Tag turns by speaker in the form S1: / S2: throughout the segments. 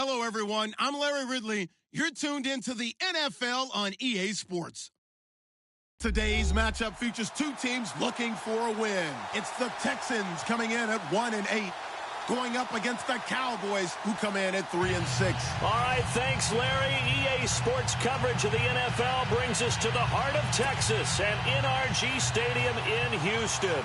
S1: Hello, everyone. I'm Larry Ridley. You're tuned into the NFL on EA Sports. Today's matchup features two teams looking for a win. It's the Texans coming in at 1-8, going up against the Cowboys, who come in at 3-6.
S2: All right, thanks, Larry. EA Sports coverage of the NFL brings us to the heart of Texas and NRG Stadium in Houston.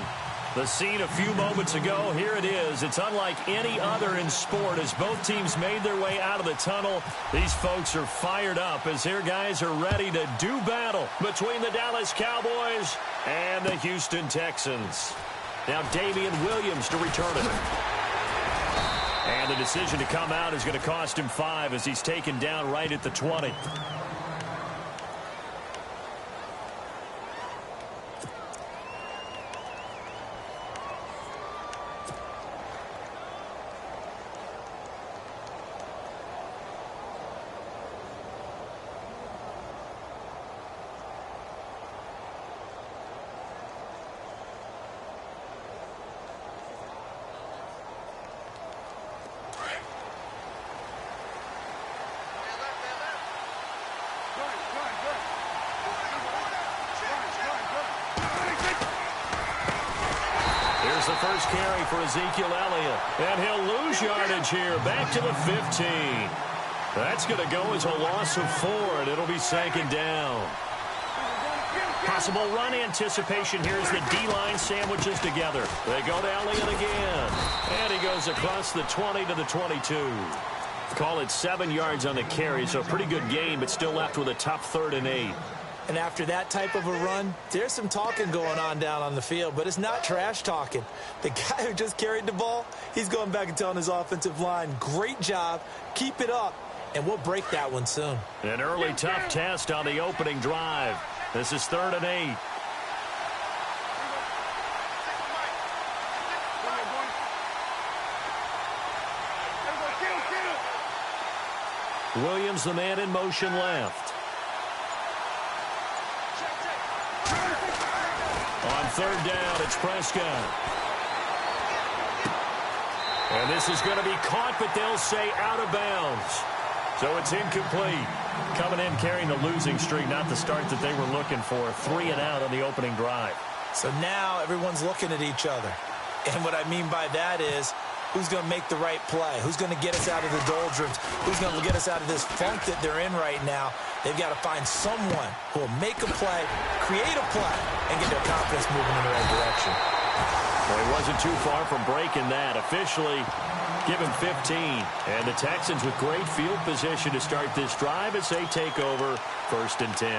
S2: The scene a few moments ago, here it is. It's unlike any other in sport as both teams made their way out of the tunnel. These folks are fired up as their guys are ready to do battle between the Dallas Cowboys and the Houston Texans. Now Damian Williams to return it. And the decision to come out is going to cost him 5 as he's taken down right at the 20. The first carry for Ezekiel Elliott. And he'll lose yardage here. Back to the 15. That's going to go as a loss of 4, and it'll be 2nd down. Possible run anticipation here as the D-line sandwiches together. They go to Elliott again. And he goes across the 20 to the 22. Call it 7 yards on the carry, so a pretty good gain, but still left with a tough 3rd and 8.
S3: And after that type of a run, there's some talking going on down on the field, but it's not trash talking. The guy who just carried the ball, he's going back and telling his offensive line, great job, keep it up, and we'll break that one soon.
S2: An early tough test on the opening drive. This is 3rd and 8. Williams, the man in motion left. On 3rd down, it's Prescott. And this is going to be caught, but they'll say out of bounds. So it's incomplete. Coming in carrying the losing streak, not the start that they were looking for. 3 and out on the opening drive.
S3: So now everyone's looking at each other. And what I mean by that is, who's going to make the right play? Who's going to get us out of the doldrums? Who's going to get us out of this funk that they're in right now? They've got to find someone who will make a play, create a play, and get their confidence moving in the right direction.
S2: Well, he wasn't too far from breaking that. Officially, give him 15. And the Texans with great field position to start this drive as they take over 1st and 10.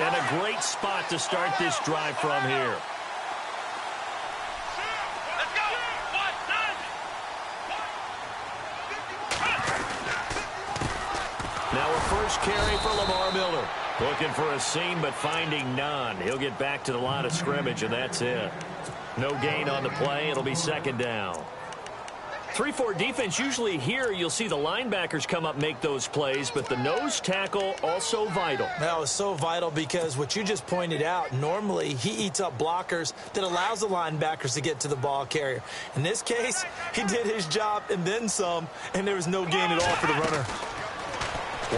S2: And a great spot to start this drive from here. Now a first carry for Lamar Miller. Looking for a seam, but finding none. He'll get back to the line of scrimmage, and that's it. No gain on the play. It'll be 2nd down. 3-4 defense, usually here you'll see the linebackers come up, make those plays, but the nose tackle also vital.
S3: That was so vital because what you just pointed out, normally he eats up blockers that allows the linebackers to get to the ball carrier. In this case, he did his job and then some, and there was no gain at all for the runner.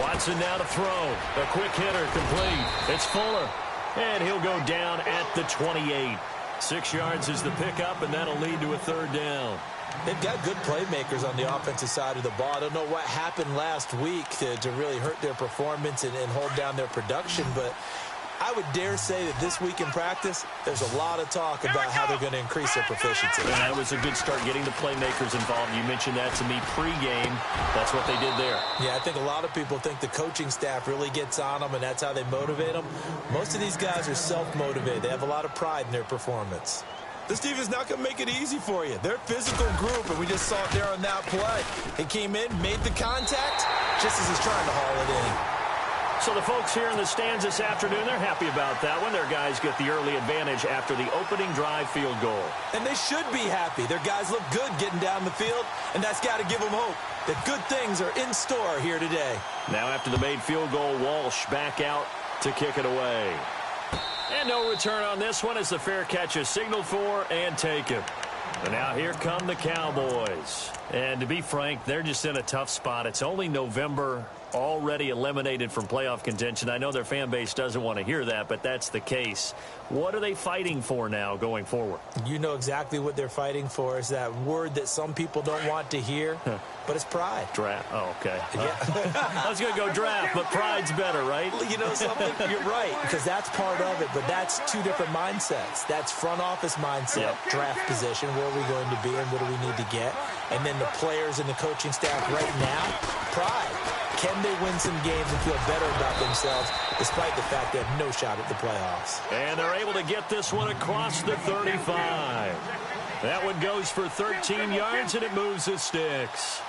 S2: Watson now to throw. A quick hitter complete. It's Fuller, and he'll go down at the 28. 6 yards is the pickup, and that'll lead to a 3rd down.
S3: They've got good playmakers on the offensive side of the ball. I don't know what happened last week to really hurt their performance and hold down their production, but I would dare say that this week in practice, there's a lot of talk about how they're going to increase their proficiency.
S2: And that was a good start getting the playmakers involved. You mentioned that to me pregame. That's what they did there.
S3: Yeah, I think a lot of people think the coaching staff really gets on them, and that's how they motivate them. Most of these guys are self-motivated. They have a lot of pride in their performance. This team is not going to make it easy for you. They're a physical group, and we just saw it there on that play. They came in, made the contact, just as he's trying to haul it in.
S2: So the folks here in the stands this afternoon, they're happy about that one. Their guys get the early advantage after the opening drive field goal.
S3: And they should be happy. Their guys look good getting down the field, and that's got to give them hope that good things are in store here today.
S2: Now after the made field goal, Walsh back out to kick it away. And no return on this one as the fair catch is signaled for and taken. And now here come the Cowboys. And to be frank, they're just in a tough spot. It's only November, already eliminated from playoff contention. I know their fan base doesn't want to hear that, but that's the case. What are they fighting for now going forward?
S3: You know exactly what they're fighting for. Is that word that some people don't want to hear, but it's pride.
S2: Draft. Oh, okay.
S3: Yeah.
S2: I was going to go draft, but pride's better, right?
S3: You know something? You're right, because that's part of it, but that's two different mindsets. That's front office mindset, draft position, where are we going to be and what do we need to get? And then the players and the coaching staff right now, pride. Can they win some games and feel better about themselves despite the fact they have no shot at the playoffs?
S2: And they're able to get this one across the 35. That one goes for 13 yards, and it moves the sticks.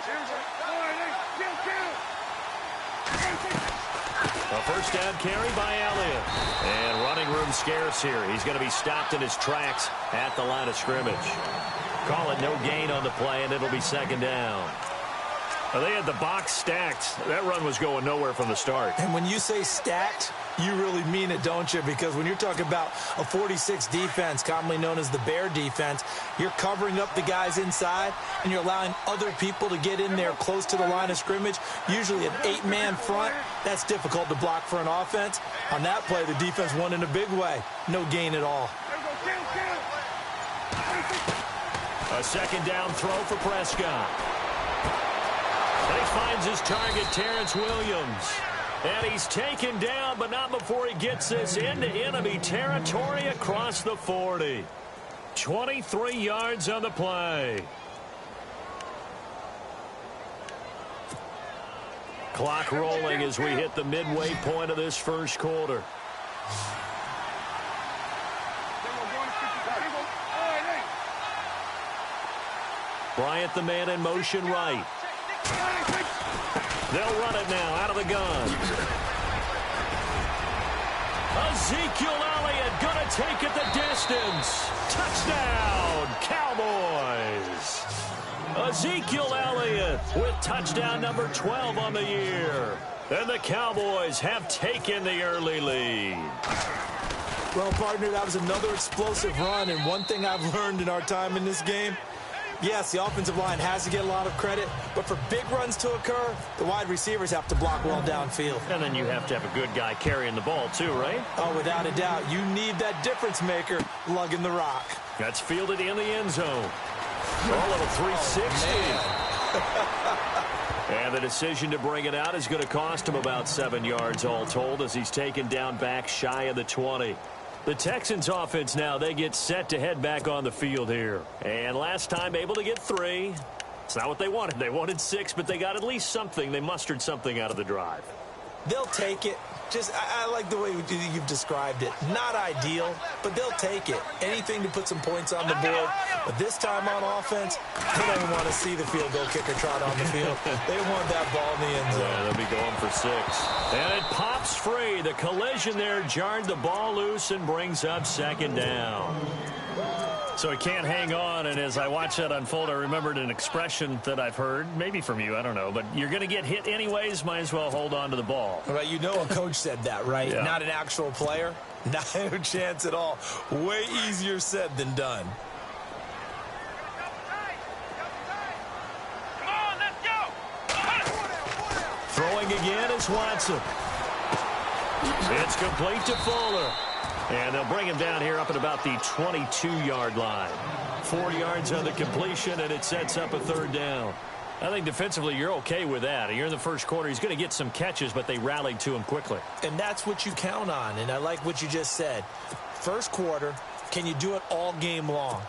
S2: A first down carry by Elliott. And running room scarce here. He's going to be stopped in his tracks at the line of scrimmage. Call it no gain on the play, and it'll be second down. Well, they had the box stacked. That run was going nowhere from the start.
S3: And when you say stacked, you really mean it, don't you? Because when you're talking about a 46 defense, commonly known as the Bear defense, you're covering up the guys inside, and you're allowing other people to get in there close to the line of scrimmage. Usually an 8-man front, that's difficult to block for an offense. On that play, the defense won in a big way. No gain at all.
S2: A second down throw for Prescott. And he finds his target, Terrence Williams. And he's taken down, but not before he gets this into enemy territory across the 40. 23 yards on the play. Clock rolling as we hit the midway point of this first quarter. Bryant, the man in motion right. They'll run it now out of the gun. Ezekiel Elliott going to take it the distance. Touchdown, Cowboys. Ezekiel Elliott with touchdown number 12 on the year. And the Cowboys have taken the early lead.
S3: Well, partner, that was another explosive run. And one thing I've learned in our time in this game, yes, the offensive line has to get a lot of credit, but for big runs to occur, the wide receivers have to block well downfield.
S2: And then you have to have a good guy carrying the ball too, right?
S3: Oh, without a doubt. You need that difference maker lugging the rock.
S2: That's fielded in the end zone. All of a 360. And the decision to bring it out is going to cost him about 7 yards all told as he's taken down back shy of the 20. The Texans offense now, they get set to head back on the field here. And last time able to get 3. It's not what they wanted. They wanted 6, but they got at least something. They mustered something out of the drive.
S3: They'll take it. I like the way you've described it. Not ideal, but they'll take it. Anything to put some points on the board. But this time on offense, they don't want to see the field goal kicker trot on the field. They want that ball in the end zone.
S2: Yeah, they'll be going for 6. And it pops free. The collision there jarred the ball loose and brings up second down. So he can't hang on, and as I watch that unfold, I remembered an expression that I've heard, maybe from you, I don't know, but you're going to get hit anyways, might as well hold on to the ball.
S3: Right, you know a coach said that, right?
S2: Yeah.
S3: Not an actual player. No chance at all. Way easier said than done.
S2: Throwing again is Watson. It's complete to Fuller. And they'll bring him down here up at about the 22-yard line. 4 yards on the completion, and it sets up a third down. I think defensively you're okay with that. You're in the first quarter. He's going to get some catches, but they rallied to him quickly.
S3: And that's what you count on, and I like what you just said. First quarter, can you do it all game long?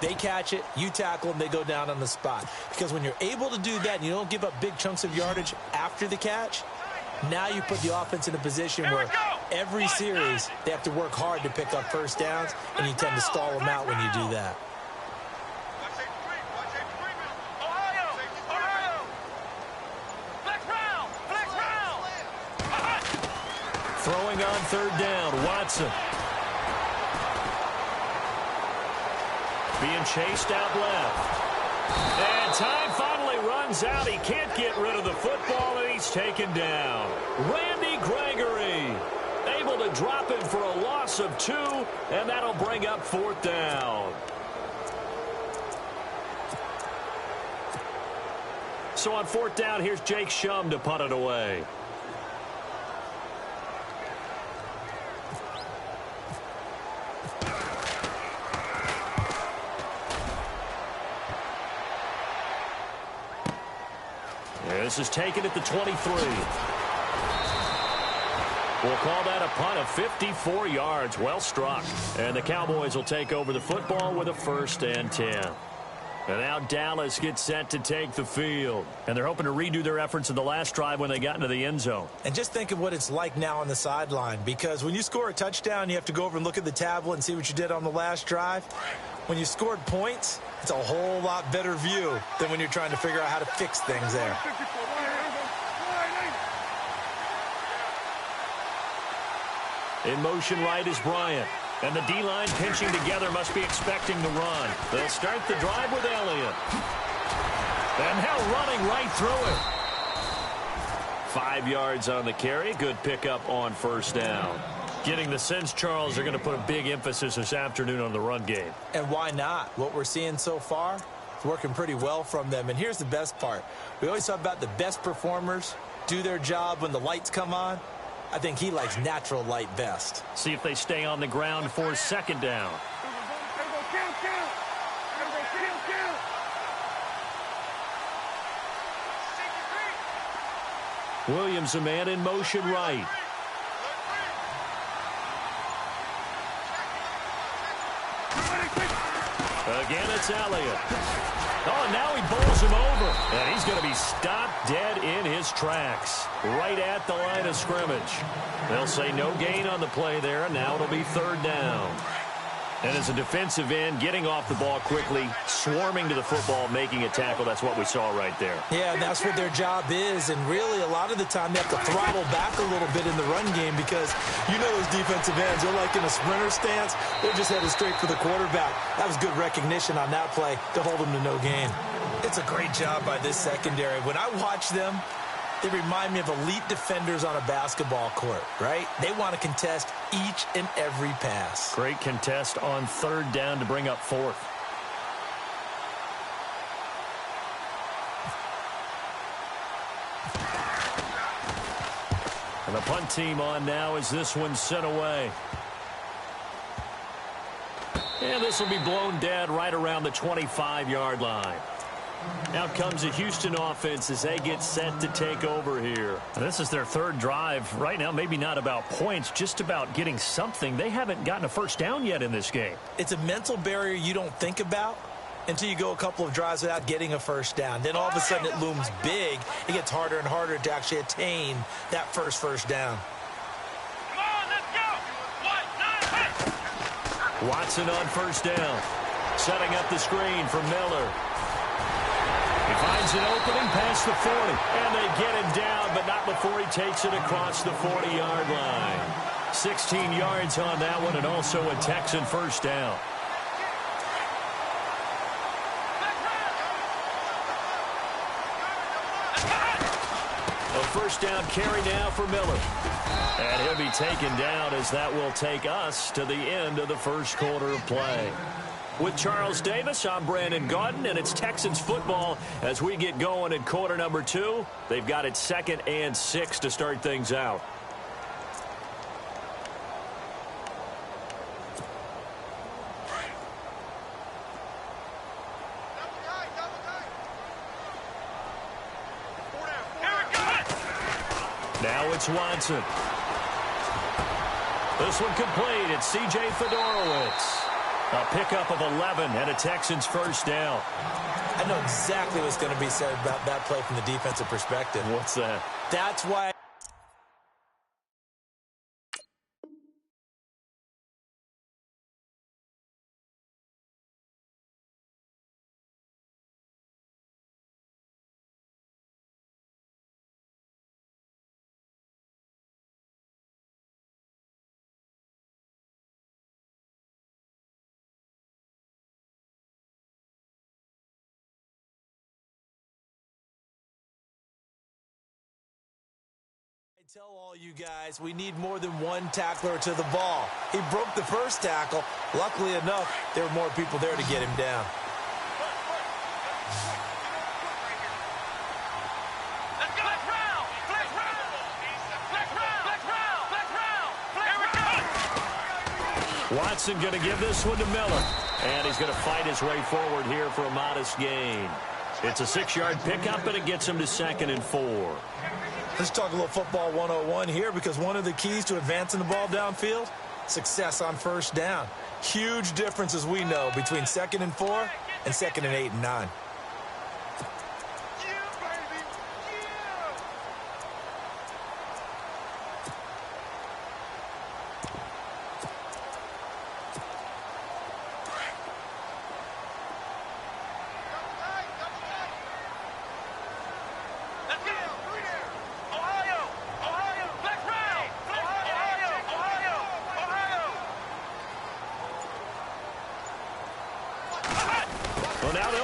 S3: They catch it, you tackle them, they go down on the spot. Because when you're able to do that and you don't give up big chunks of yardage after the catch, now you put the offense in a position where every series they have to work hard to pick up first downs, and you tend to stall them out when you do that.
S2: Throwing on third down, Watson. Being chased out left. And time finally runs out. He can't get rid of the football, and he's taken down. Randy Gregory able to drop him for a loss of 2, and that'll bring up fourth down. So on 4th down, here's Jake Shum to punt it away. This is taken at the 23. We'll call that a punt of 54 yards. Well struck. And the Cowboys will take over the football with a 1st and 10. And now Dallas gets set to take the field. And they're hoping to redo their efforts in the last drive when they got into the end zone.
S3: And just think of what it's like now on the sideline. Because when you score a touchdown, you have to go over and look at the tablet and see what you did on the last drive. When you scored points, it's a whole lot better view than when you're trying to figure out how to fix things there.
S2: In motion right is Bryant. And the D-line pinching together must be expecting to run. They'll start the drive with Elliott. And now running right through it. 5 yards on the carry. Good pickup on 1st down. Getting the sense, Charles, they're going to put a big emphasis this afternoon on the run game.
S3: And why not? What we're seeing so far is working pretty well from them. And here's the best part. We always talk about the best performers do their job when the lights come on. I think he likes natural light best.
S2: See if they stay on the ground for 2nd down. Williams, a man in motion right. Again, it's Elliott. Oh, and now he bowls him over. And he's going to be stopped dead in his tracks. Right at the line of scrimmage. They'll say no gain on the play there, and now it'll be 3rd down. And as a defensive end, getting off the ball quickly, swarming to the football, making a tackle, that's what we saw right there.
S3: Yeah, and that's what their job is. And really, a lot of the time, they have to throttle back a little bit in the run game because you know those defensive ends, they're like in a sprinter stance. They're just headed straight for the quarterback. That was good recognition on that play to hold them to no gain. It's a great job by this secondary. When I watch them, they remind me of elite defenders on a basketball court, right? They want to contest each and every pass.
S2: Great contest on 3rd down to bring up 4th. And the punt team on now as this one's sent away. And this will be blown dead right around the 25-yard line. Out comes the Houston offense as they get set to take over here. And this is their 3rd drive. Right now, maybe not about points, just about getting something. They haven't gotten a 1st down yet in this game.
S3: It's a mental barrier you don't think about until you go a couple of drives without getting a 1st down. Then all of a sudden it looms big. It gets harder and harder to actually attain that first down.
S4: Come on, let's go.
S2: Watson on 1st down. Setting up the screen for Miller. He finds an opening past the 40. And they get him down, but not before he takes it across the 40-yard line. 16 yards on that one, and also a Texan 1st down. A 1st down carry now for Miller. And he'll be taken down as that will take us to the end of the 1st quarter of play. With Charles Davis, I'm Brandon Gaudin, and it's Texans football as we get going in quarter number 2. They've got it 2nd and 6 to start things out. Now it's Watson. This one complete. It's C.J. Fedorowicz. A pickup of 11 and a Texans 1st down.
S3: I know exactly what's going to be said about that play from the defensive perspective.
S2: What's that?
S3: That's why. I tell all you guys, we need more than one tackler to the ball. He broke the 1st tackle. Luckily enough, there were more people there to get him down.
S2: Watson going to give this one to Miller. And he's going to fight his way forward here for a modest gain. It's a 6-yard pickup, and it gets him to 2nd and 4.
S3: Let's talk a little football 101 here, because one of the keys to advancing the ball downfield, success on first down. Huge difference, as we know, between 2nd and 4 and 2nd and 8 and 9.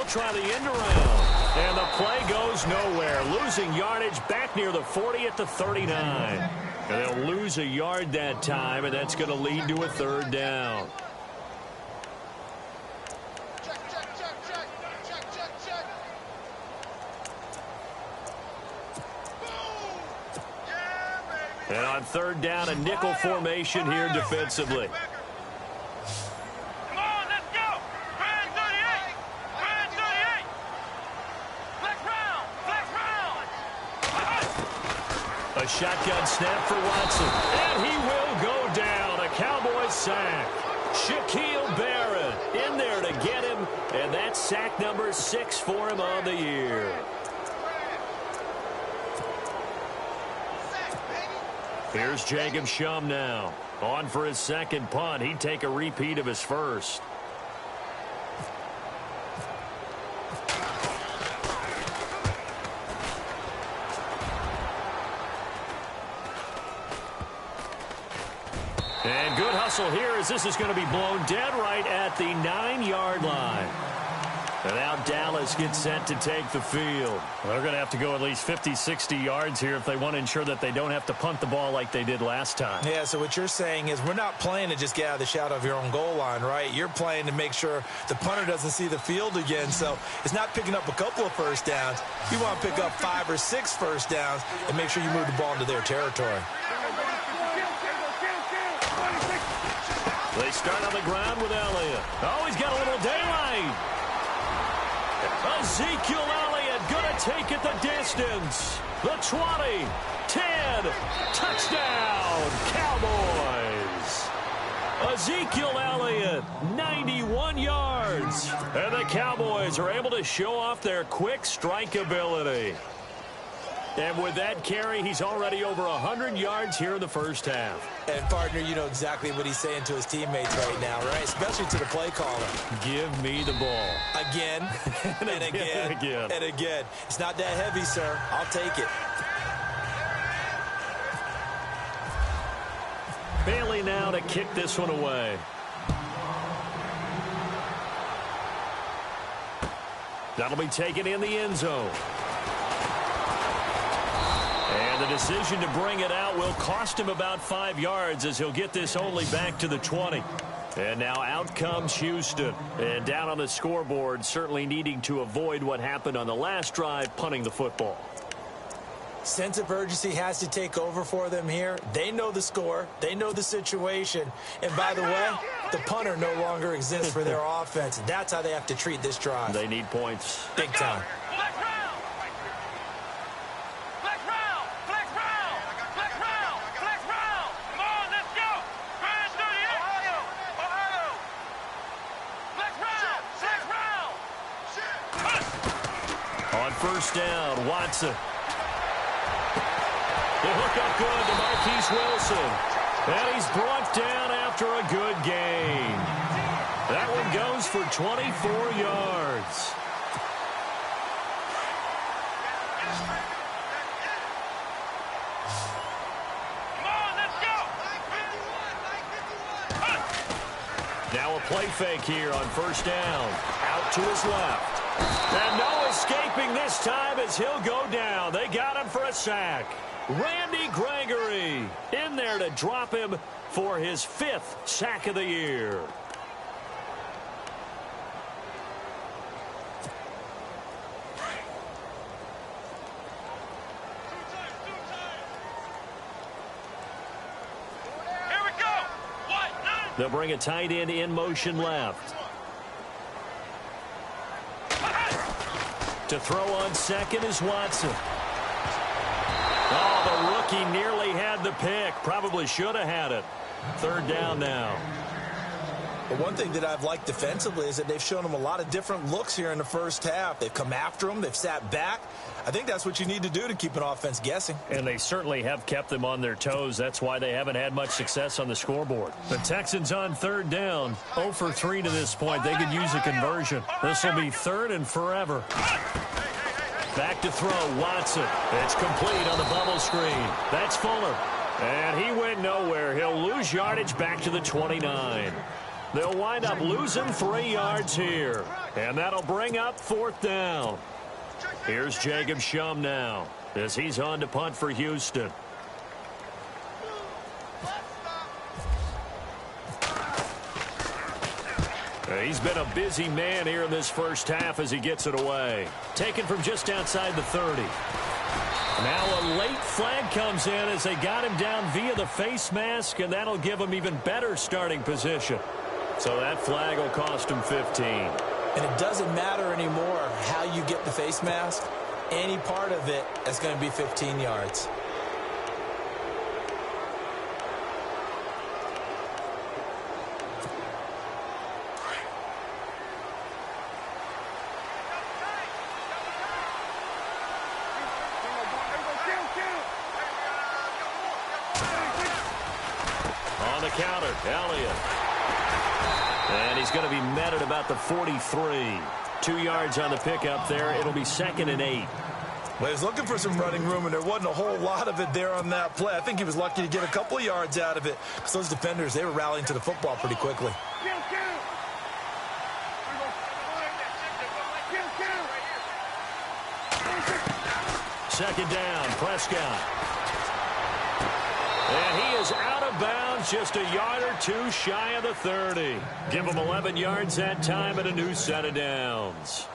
S2: Try the end around, and the play goes nowhere, losing yardage back near the 40 at the 39. And they'll lose a yard that time, and that's going to lead to a 3rd down. And on 3rd down, a nickel formation here defensively. A shotgun snap for Watson, and he will go down. A Cowboys sack. Shaquille Barrett in there to get him, and that's sack number 6 for him on the year. Here's Jacob Shum now. On for his 2nd punt. He'd take a repeat of his first. And good hustle here, as this is going to be blown dead right at the 9-yard line. And now Dallas gets set to take the field.
S5: Well, they're going to have to go at least 50, 60 yards here if they want to ensure that they don't have to punt the ball like they did last time.
S3: Yeah, so what you're saying is we're not playing to just get out of the shadow of your own goal line, right? You're playing to make sure the punter doesn't see the field again. So it's not picking up a couple of first downs. You want to pick up 5 or 6 first downs and make sure you move the ball into their territory.
S2: They start on the ground with Elliott. Oh, he's got a little daylight. Ezekiel Elliott going to take it the distance. The 20, 10, touchdown, Cowboys. Ezekiel Elliott, 91 yards. And the Cowboys are able to show off their quick strike ability. And with that carry, he's already over 100 yards here in the first half.
S3: And, partner, you know exactly what he's saying to his teammates right now, right? Especially to the play caller.
S2: Give me the ball.
S3: Again, and again, and again. It's not that heavy, sir. I'll take it.
S2: Bailey now to kick this one away. That'll be taken in the end zone. And the decision to bring it out will cost him about 5 yards, as he'll get this only back to the 20. And now out comes Houston. And down on the scoreboard, certainly needing to avoid what happened on the last drive, punting the football.
S3: Sense of urgency has to take over for them here. They know the score. They know the situation. And by the way, the punter no longer exists for their offense. That's how they have to treat this drive.
S2: They need points.
S3: Big time.
S2: First down, Watson. The hook up good to Marquise Wilson. And he's brought down after a good gain. That one goes for 24 yards. Now a play fake here on first down. Out to his left. And no escaping this time as he'll go down. They got him for a sack. Randy Gregory in there to drop him for his 5th sack of the year.
S4: Here we go. 1, 9.
S2: They'll bring a tight end in motion left. To throw on second is Watson. Oh, the rookie nearly had the pick. Probably should have had it. Third down now.
S3: But one thing that I've liked defensively is that they've shown them a lot of different looks here in the first half. They've come after them. They've sat back. I think that's what you need to do to keep an offense guessing.
S5: And they certainly have kept them on their toes. That's why they haven't had much success on the scoreboard. The Texans on third down. 0 for 3 to this point. They could use a conversion. This will be third and forever. Back to throw, Watson. It's complete on the bubble screen. That's Fuller. And he went nowhere. He'll lose yardage back to the 29. They'll wind up losing 3 yards here. And that'll bring up fourth down. Here's Jacob Shum now as he's on to punt for Houston. He's been a busy man here in this first half as he gets it away. Taken from just outside the 30. Now a late flag comes in as they got him down via the face mask, and that'll give him even better starting position. So that flag will cost him 15.
S3: And it doesn't matter anymore how you get the face mask. Any part of it is going to be 15 yards.
S2: On the counter, Elliott. And he's going to be met at about the 43. 2 yards on the pickup there. It'll be 2nd and 8.
S3: Well, he was looking for some running room, and there wasn't a whole lot of it there on that play. I think he was lucky to get a couple of yards out of it because those defenders, they were rallying to the football pretty quickly.
S2: Second down, Prescott. And he is out of bounds, just a yard or two shy of the 30. Give him 11 yards that time and a new set of downs.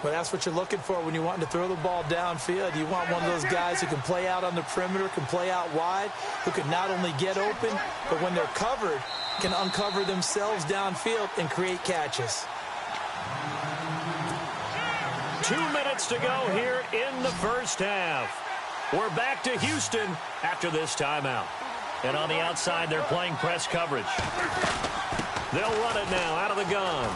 S3: Well, that's what you're looking for when you want to throw the ball downfield. You want one of those guys who can play out on the perimeter, can play out wide, who can not only get open, but when they're covered, can uncover themselves downfield and create catches.
S2: 2 minutes to go here in the first half. We're back to Houston after this timeout.
S5: And on the outside, they're playing press coverage.
S2: They'll run it now out of the gun.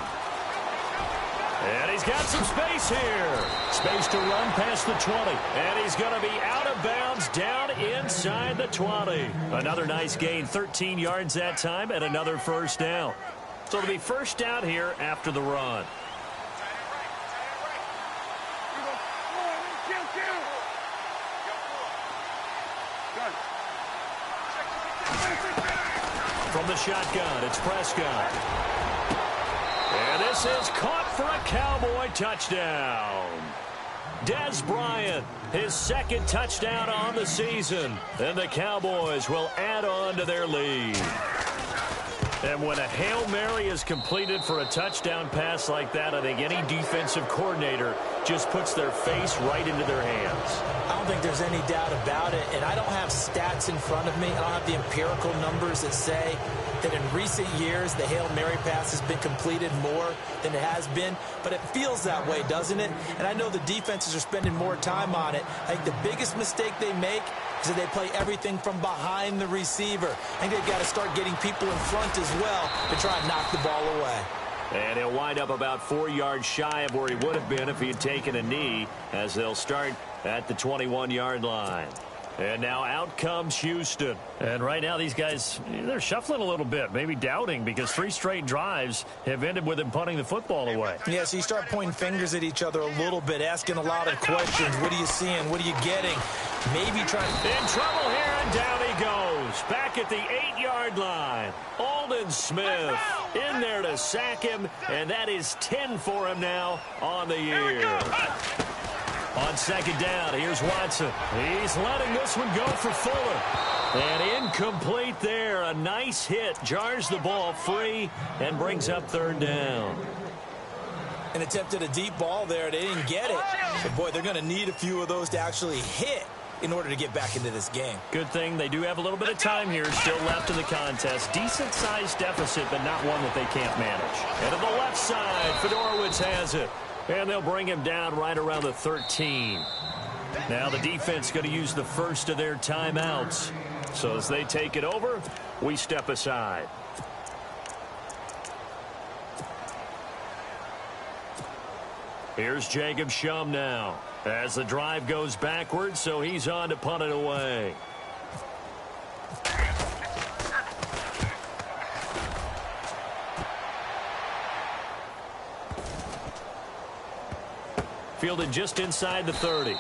S2: And he's got some space here.
S5: Space to run past the 20.
S2: And he's going to be out of bounds down inside the 20.
S5: Another nice gain, 13 yards that time, and another first down. So it'll be first down here after the run.
S2: From the shotgun, it's Prescott. And this is caught for a Cowboy touchdown. Des Bryant, his second touchdown on the season. And the Cowboys will add on to their lead.
S5: And when a Hail Mary is completed for a touchdown pass like that, I think any defensive coordinator just puts their face right into their hands.
S3: I don't think there's any doubt about it, and I don't have stats in front of me. I don't have the empirical numbers that say that in recent years the Hail Mary pass has been completed more than it has been, but it feels that way, doesn't it? And I know the defenses are spending more time on it. I think the biggest mistake they make is that they play everything from behind the receiver. I think they've got to start getting people in front as well to try and knock the ball away.
S2: And he'll wind up about 4 yards shy of where he would have been if he had taken a knee, as they'll start at the 21-yard line. And now out comes Houston.
S5: And right now these guys, they're shuffling a little bit, maybe doubting, because 3 straight drives have ended with him punting the football away.
S3: Yeah, so you start pointing fingers at each other a little bit, asking a lot of questions. What are you seeing? What are you getting? Maybe trying.
S2: In trouble here, and down he goes. Back at the 8-yard line. Aldon Smith in there to sack him, and that is 10 for him now on the year. On second down, here's Watson. He's letting this one go for Fuller. And incomplete there. A nice hit. Jars the ball free and brings up third down.
S3: And attempted a deep ball there. They didn't get it. But, boy, they're going to need a few of those to actually hit in order to get back into this game.
S5: Good thing they do have a little bit of time here still left in the contest. Decent-sized deficit, but not one that they can't manage. And to the left side, Fedorowicz has it. And they'll bring him down right around the 13. Now the defense going to use the first of their timeouts. So as they take it over, we step aside. Here's Jacob Schum now as the drive goes backwards, so he's on to punt it away. Fielded just inside the 30.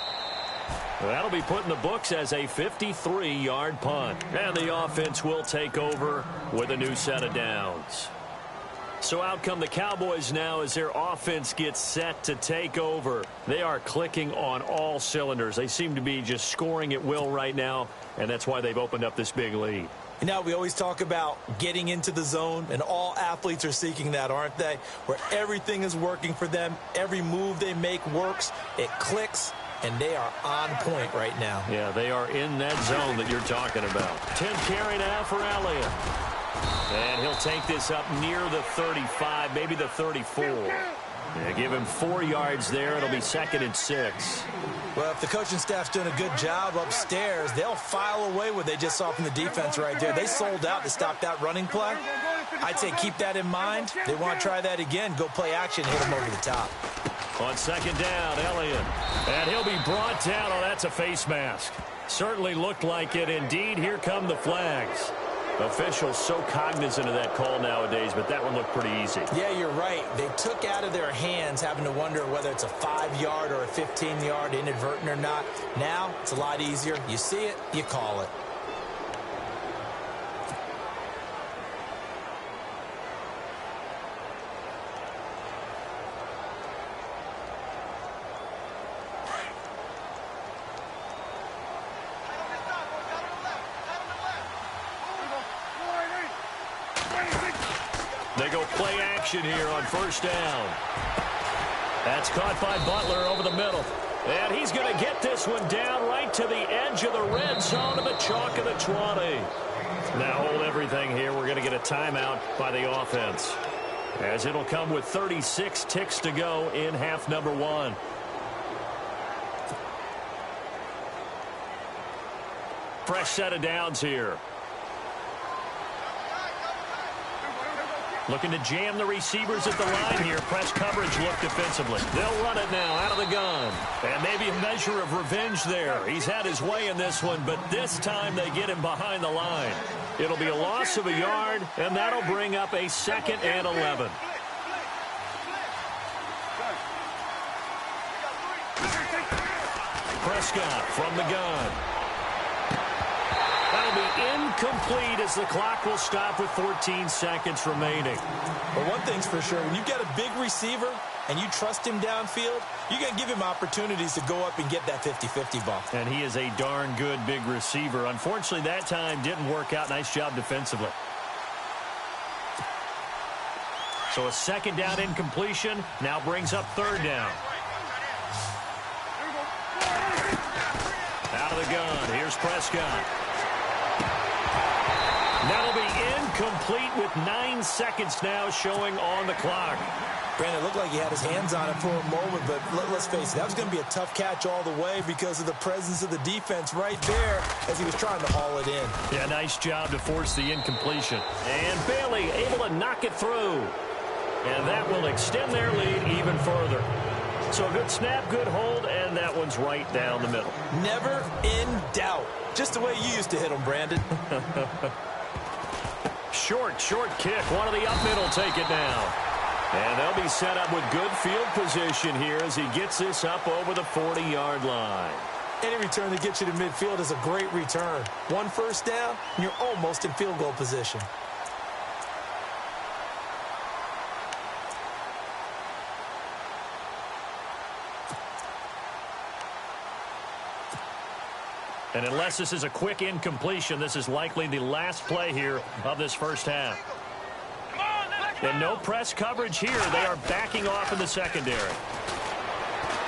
S5: That'll be put in the books as a 53-yard punt. And the offense will take over with a new set of downs. So out come the Cowboys now as their offense gets set to take over. They are clicking on all cylinders. They seem to be just scoring at will right now, and that's why they've opened up this big lead.
S3: And now we always talk about getting into the zone, and all athletes are seeking that, aren't they? Where everything is working for them. Every move they make works. It clicks, and they are on point right now.
S5: Yeah, they are in that zone that you're talking about. 10th carry now for Elliott. And he'll take this up near the 35, maybe the 34. Yeah, give him 4 yards there. It'll be 2nd and 6.
S3: Well, if the coaching staff's doing a good job upstairs, they'll file away what they just saw from the defense right there. They sold out to stop that running play. I'd say keep that in mind. They want to try that again. Go play action, hit them over the top.
S5: On 2nd down, Elliott. And he'll be brought down. Oh, that's a face mask. Certainly looked like it. Indeed, here come the flags. Officials so cognizant of that call nowadays, but that one looked pretty easy.
S3: Yeah, you're right. They took out of their hands having to wonder whether it's a 5-yard or a 15-yard inadvertent or not. Now, it's a lot easier. You see it, you call it.
S5: They go play action here on 1st down. That's caught by Butler over the middle. And he's going to get this one down right to the edge of the red zone of the chalk of the 20. Now hold everything here. We're going to get a timeout by the offense, as it'll come with 36 ticks to go in half number 1. Fresh set of downs here. Looking to jam the receivers at the line here. Press coverage look defensively. They'll run it now out of the gun. And maybe a measure of revenge there. He's had his way in this one, but this time they get him behind the line. It'll be a loss of a yard, and that'll bring up a 2nd and 11. Prescott from the gun. That'll be incomplete as the clock will stop with 14 seconds remaining.
S3: But one thing's for sure, when you've got a big receiver and you trust him downfield, you're going to give him opportunities to go up and get that 50-50 ball.
S5: And he is a darn good big receiver. Unfortunately, that time didn't work out. Nice job defensively. So a 2nd down incompletion now brings up 3rd down. Out of the gun. Here's Prescott. That'll be incomplete with 9 seconds now showing on the clock.
S3: Brandon, it looked like he had his hands on it for a moment, but let's face it, that was going to be a tough catch all the way because of the presence of the defense right there as he was trying to haul it in.
S5: Yeah, nice job to force the incompletion. And Bailey able to knock it through. And that will extend their lead even further. So a good snap, good hold, and that one's right down the middle.
S3: Never in doubt. Just the way you used to hit them, Brandon.
S5: Short kick. One of the up middle take it down. And they'll be set up with good field position here as he gets this up over the 40-yard line.
S3: Any return that gets you to midfield is a great return. 1 first down, and you're almost in field goal position.
S5: And unless this is a quick incompletion, this is likely the last play here of this first half. And no press coverage here. They are backing off in the secondary.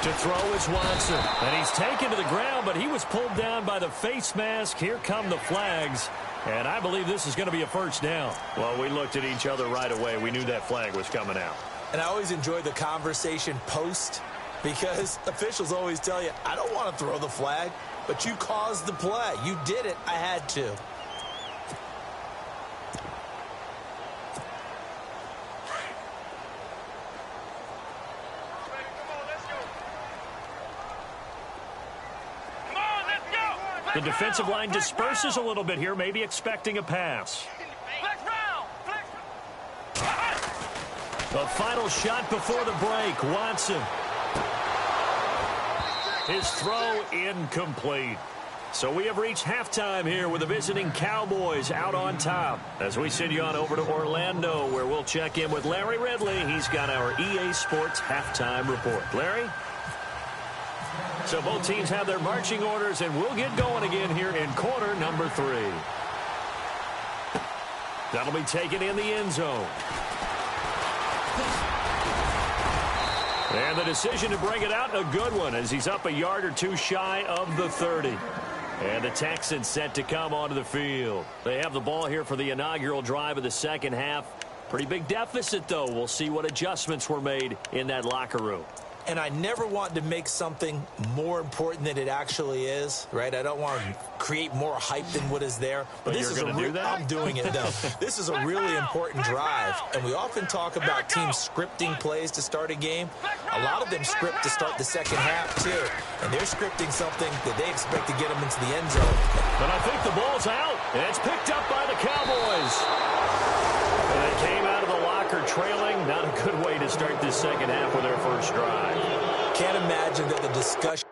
S5: To throw is Watson. And he's taken to the ground, but he was pulled down by the face mask. Here come the flags. And I believe this is going to be a first down.
S2: Well, we looked at each other right away. We knew that flag was coming out.
S3: And I always enjoy the conversation post because officials always tell you, I don't want to throw the flag, but you caused the play. You did it. I had to.
S5: The defensive line disperses a little bit here, maybe expecting a pass. The final shot before the break, Watson. His throw incomplete. So we have reached halftime here with the visiting Cowboys out on top. As we send you on over to Orlando, where we'll check in with Larry Ridley. He's got our EA Sports halftime report. Larry? So both teams have their marching orders, and we'll get going again here in quarter number 3. That'll be taken in the end zone. And the decision to bring it out, a good one, as he's up a yard or two shy of the 30. And the Texans set to come onto the field. They have the ball here for the inaugural drive of the second half. Pretty big deficit, though. We'll see what adjustments were made in that locker room.
S3: And I never want to make something more important than it actually is, right? I don't want to create more hype than what is there.
S5: But
S3: this
S5: you're
S3: is
S5: going to do that?
S3: I'm doing it, though. This is a really important drive. And we often talk about teams scripting plays to start a game. A lot of them script to start the second half, too. And they're scripting something that they expect to get them into the end zone.
S5: But I think the ball's out. And it's picked up by the Cowboys. And they came out of the locker trailing. Not a good way to start this second half with their first drive.
S3: Can't imagine that the discussion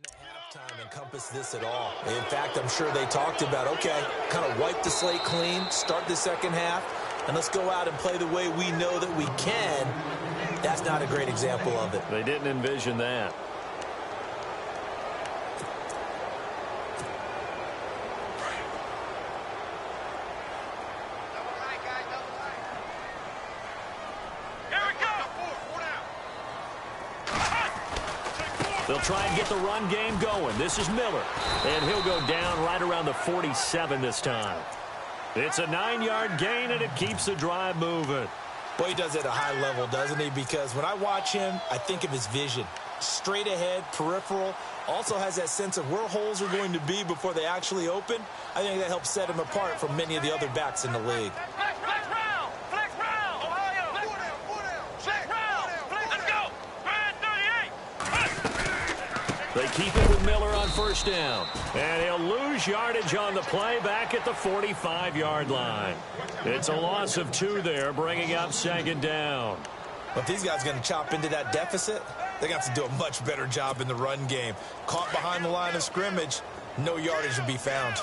S3: at halftime encompassed this at all. In fact, I'm sure they talked about, okay, kind of wipe the slate clean, start the second half, and let's go out and play the way we know that we can. That's not a great example of it.
S5: They didn't envision that. They'll try and get the run game going. This is Miller. And he'll go down right around the 47 this time. It's a 9-yard gain, and it keeps the drive moving.
S3: Boy, he does it at a high level, doesn't he? Because when I watch him, I think of his vision. Straight ahead, peripheral. Also has that sense of where holes are going to be before they actually open. I think that helps set him apart from many of the other backs in the league.
S5: They keep it with Miller on first down. And he'll lose yardage on the play back at the 45-yard line. It's a loss of 2 there, bringing up second down.
S3: But these guys going to chop into that deficit? They got to do a much better job in the run game. Caught behind the line of scrimmage, no yardage will be found.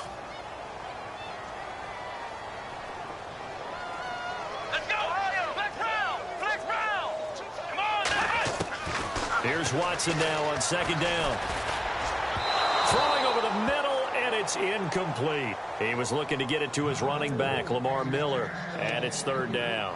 S5: Here's Watson now on second down. Throwing over the middle, and it's incomplete. He was looking to get it to his running back, Lamar Miller, and it's third down.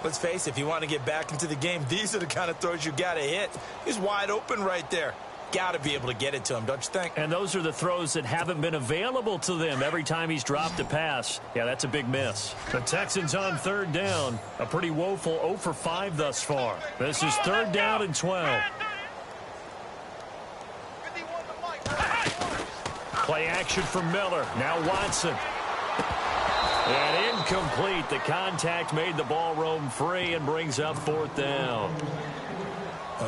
S3: Let's face it, if you want to get back into the game, these are the kind of throws you got to hit. He's wide open right there. Got to be able to get it to him, don't you think?
S5: And those are the throws that haven't been available to them every time he's dropped a pass. Yeah, that's a big miss. The Texans on third down. A pretty woeful 0 for 5 thus far. This is third down and 12. Play action from Miller. Now Watson. And incomplete. The contact made the ball roam free and brings up fourth down.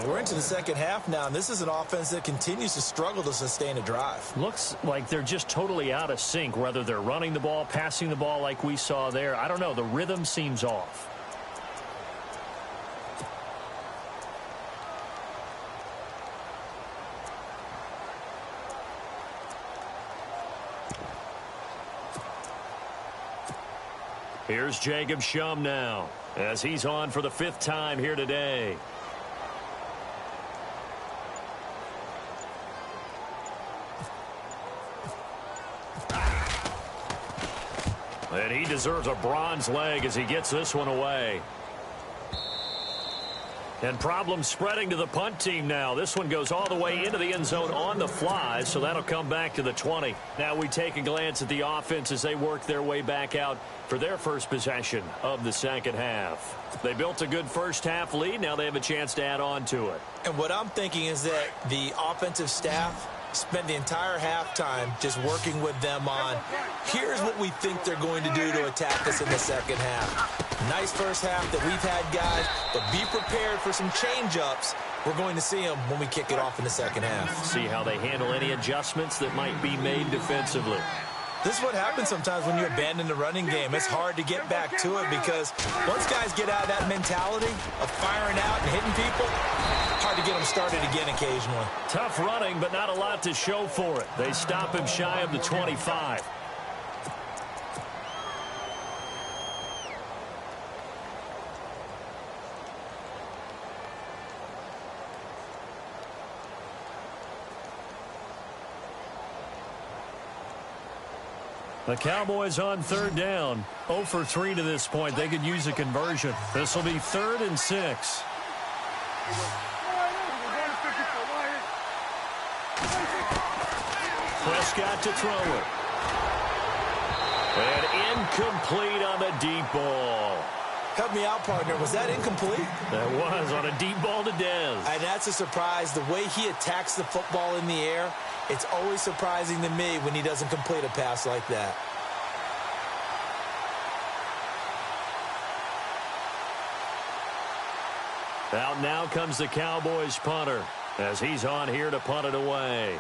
S3: We're into the second half now, and this is an offense that continues to struggle to sustain a drive.
S5: Looks like they're just totally out of sync, whether they're running the ball, passing the ball like we saw there. I don't know. The rhythm seems off. Here's Jacob Shum now, as he's on for the 5th time here today.
S2: And he deserves a bronze leg as he gets this one away. And problems spreading to the punt team now. This one goes all the way into the end zone on the fly, so that'll come back to the 20. Now we take a glance at the offense as they work their way back out for their first possession of the second half. They built a good first half lead. Now they have a chance to add on to it.
S3: And what I'm thinking is that the offensive staff spent the entire halftime just working with them on, here's what we think they're going to do to attack us in the second half. Nice first half that we've had, guys, but be prepared for some change-ups. We're going to see them when we kick it off in the second half.
S2: See how they handle any adjustments that might be made defensively.
S3: This is what happens sometimes when you abandon the running game. It's hard to get back to it because once guys get out of that mentality of firing out and hitting people, hard to get them started again occasionally.
S2: Tough running, but not a lot to show for it. They stop him shy of the 25. The Cowboys on third down. 0 for 3 to this point. They could use a conversion. This will be 3rd and 6. Prescott to throw it. And incomplete on the deep ball.
S3: Help me out, partner. Was that incomplete?
S2: That was on a deep ball to Dez.
S3: And that's a surprise. The way he attacks the football in the air, it's always surprising to me when he doesn't complete a pass like that.
S2: Out now comes the Cowboys punter as he's on here to punt it away.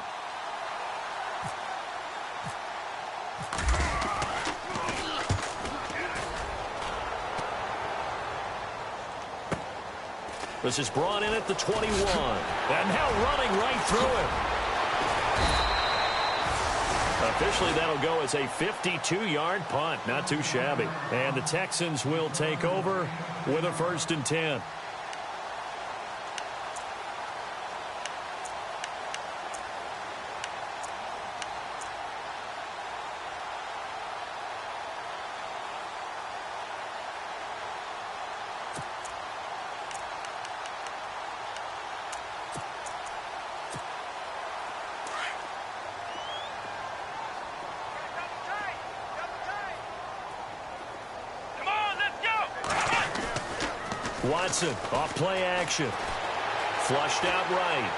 S2: This is brought in at the 21. And now running right through him. Officially, that'll go as a 52-yard punt. Not too shabby. And the Texans will take over with a 1st and 10. Watson off play action. Flushed out right.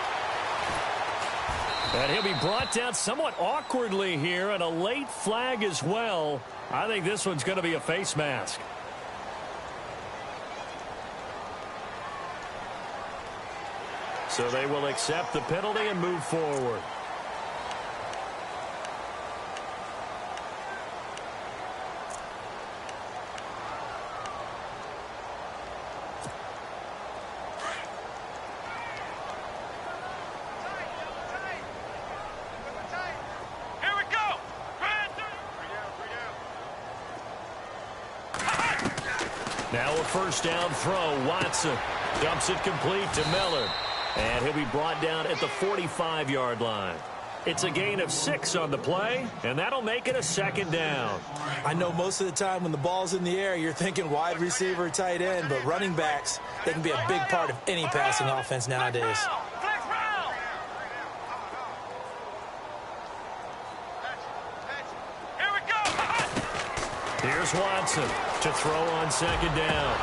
S2: And he'll be brought down somewhat awkwardly here, and a late flag as well. I think this one's going to be a face mask. So they will accept the penalty and move forward. Now a first down throw. Watson dumps it complete to Miller. And he'll be brought down at the 45-yard line. It's a gain of 6 on the play, and that'll make it a 2nd down.
S3: I know most of the time when the ball's in the air, you're thinking wide receiver, tight end, but running backs, they can be a big part of any passing offense nowadays.
S2: Here's Watson to throw on 2nd down.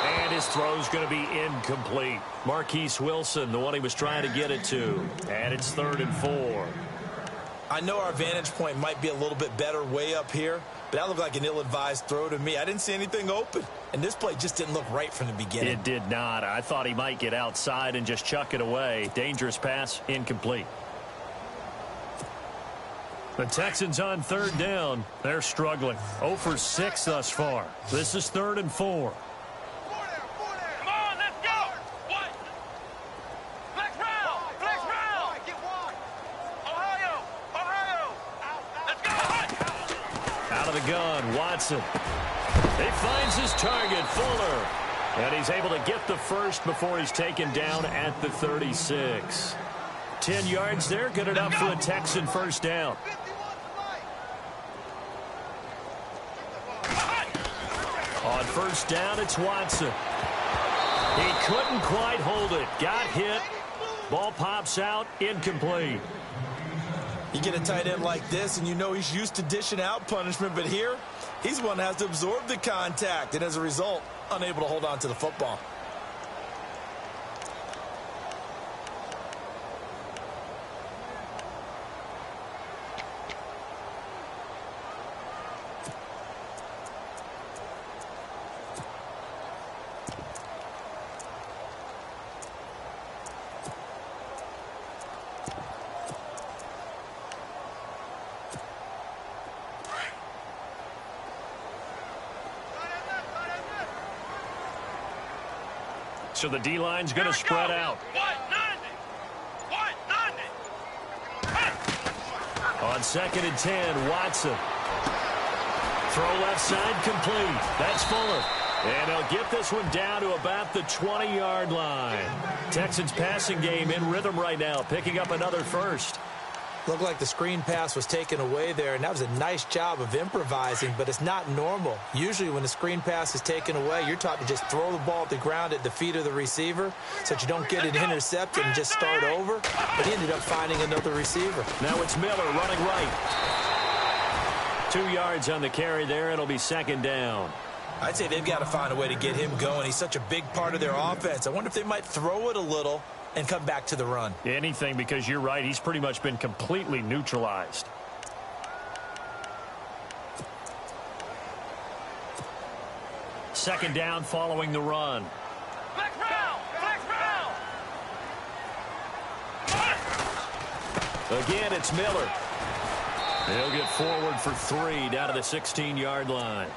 S2: And his throw's going to be incomplete. Marquise Wilson, the one he was trying to get it to. And it's 3rd and 4.
S3: I know our vantage point might be a little bit better way up here, but that looked like an ill-advised throw to me. I didn't see anything open, and this play just didn't look right from the beginning.
S2: It did not. I thought he might get outside and just chuck it away. Dangerous pass, incomplete. The Texans on 3rd down. They're struggling. 0 for 6 thus far. This is 3rd and 4.
S4: Come on, let's go! What? Flex round! Flex round! Get one! Ohio! Ohio! Let's go!
S2: Out of the gun, Watson. He finds his target, Fuller. And he's able to get the first before he's taken down at the 36. 10 yards there, good enough for a Texan first down.
S5: On first down, it's Watson. He couldn't quite hold it. Got hit. Ball pops out, incomplete.
S3: You get a tight end like this, and you know he's used to dishing out punishment, but here, he's the one that has to absorb the contact, and as a result, unable to hold on to the football.
S5: So the D-line's going to spread out. On 2nd and 10, Watson. Throw left side complete. That's Fuller. And they'll get this one down to about the 20-yard line. Texans passing game in rhythm right now, picking up another first.
S3: Looked like the screen pass was taken away there, and that was a nice job of improvising, but it's not normal. Usually when the screen pass is taken away, you're taught to just throw the ball at the ground at the feet of the receiver so that you don't get it intercepted and just start over. But he ended up finding another receiver.
S5: Now it's Miller running right. 2 yards on the carry there. It'll be 2nd down.
S3: I'd say they've got to find a way to get him going. He's such a big part of their offense. I wonder if they might throw it a little and come back to the run.
S5: Anything, because you're right. He's pretty much been completely neutralized. Second down following the run.
S4: Flex round! Flex round!
S5: Again, it's Miller. He'll get forward for 3 down to the 16-yard line.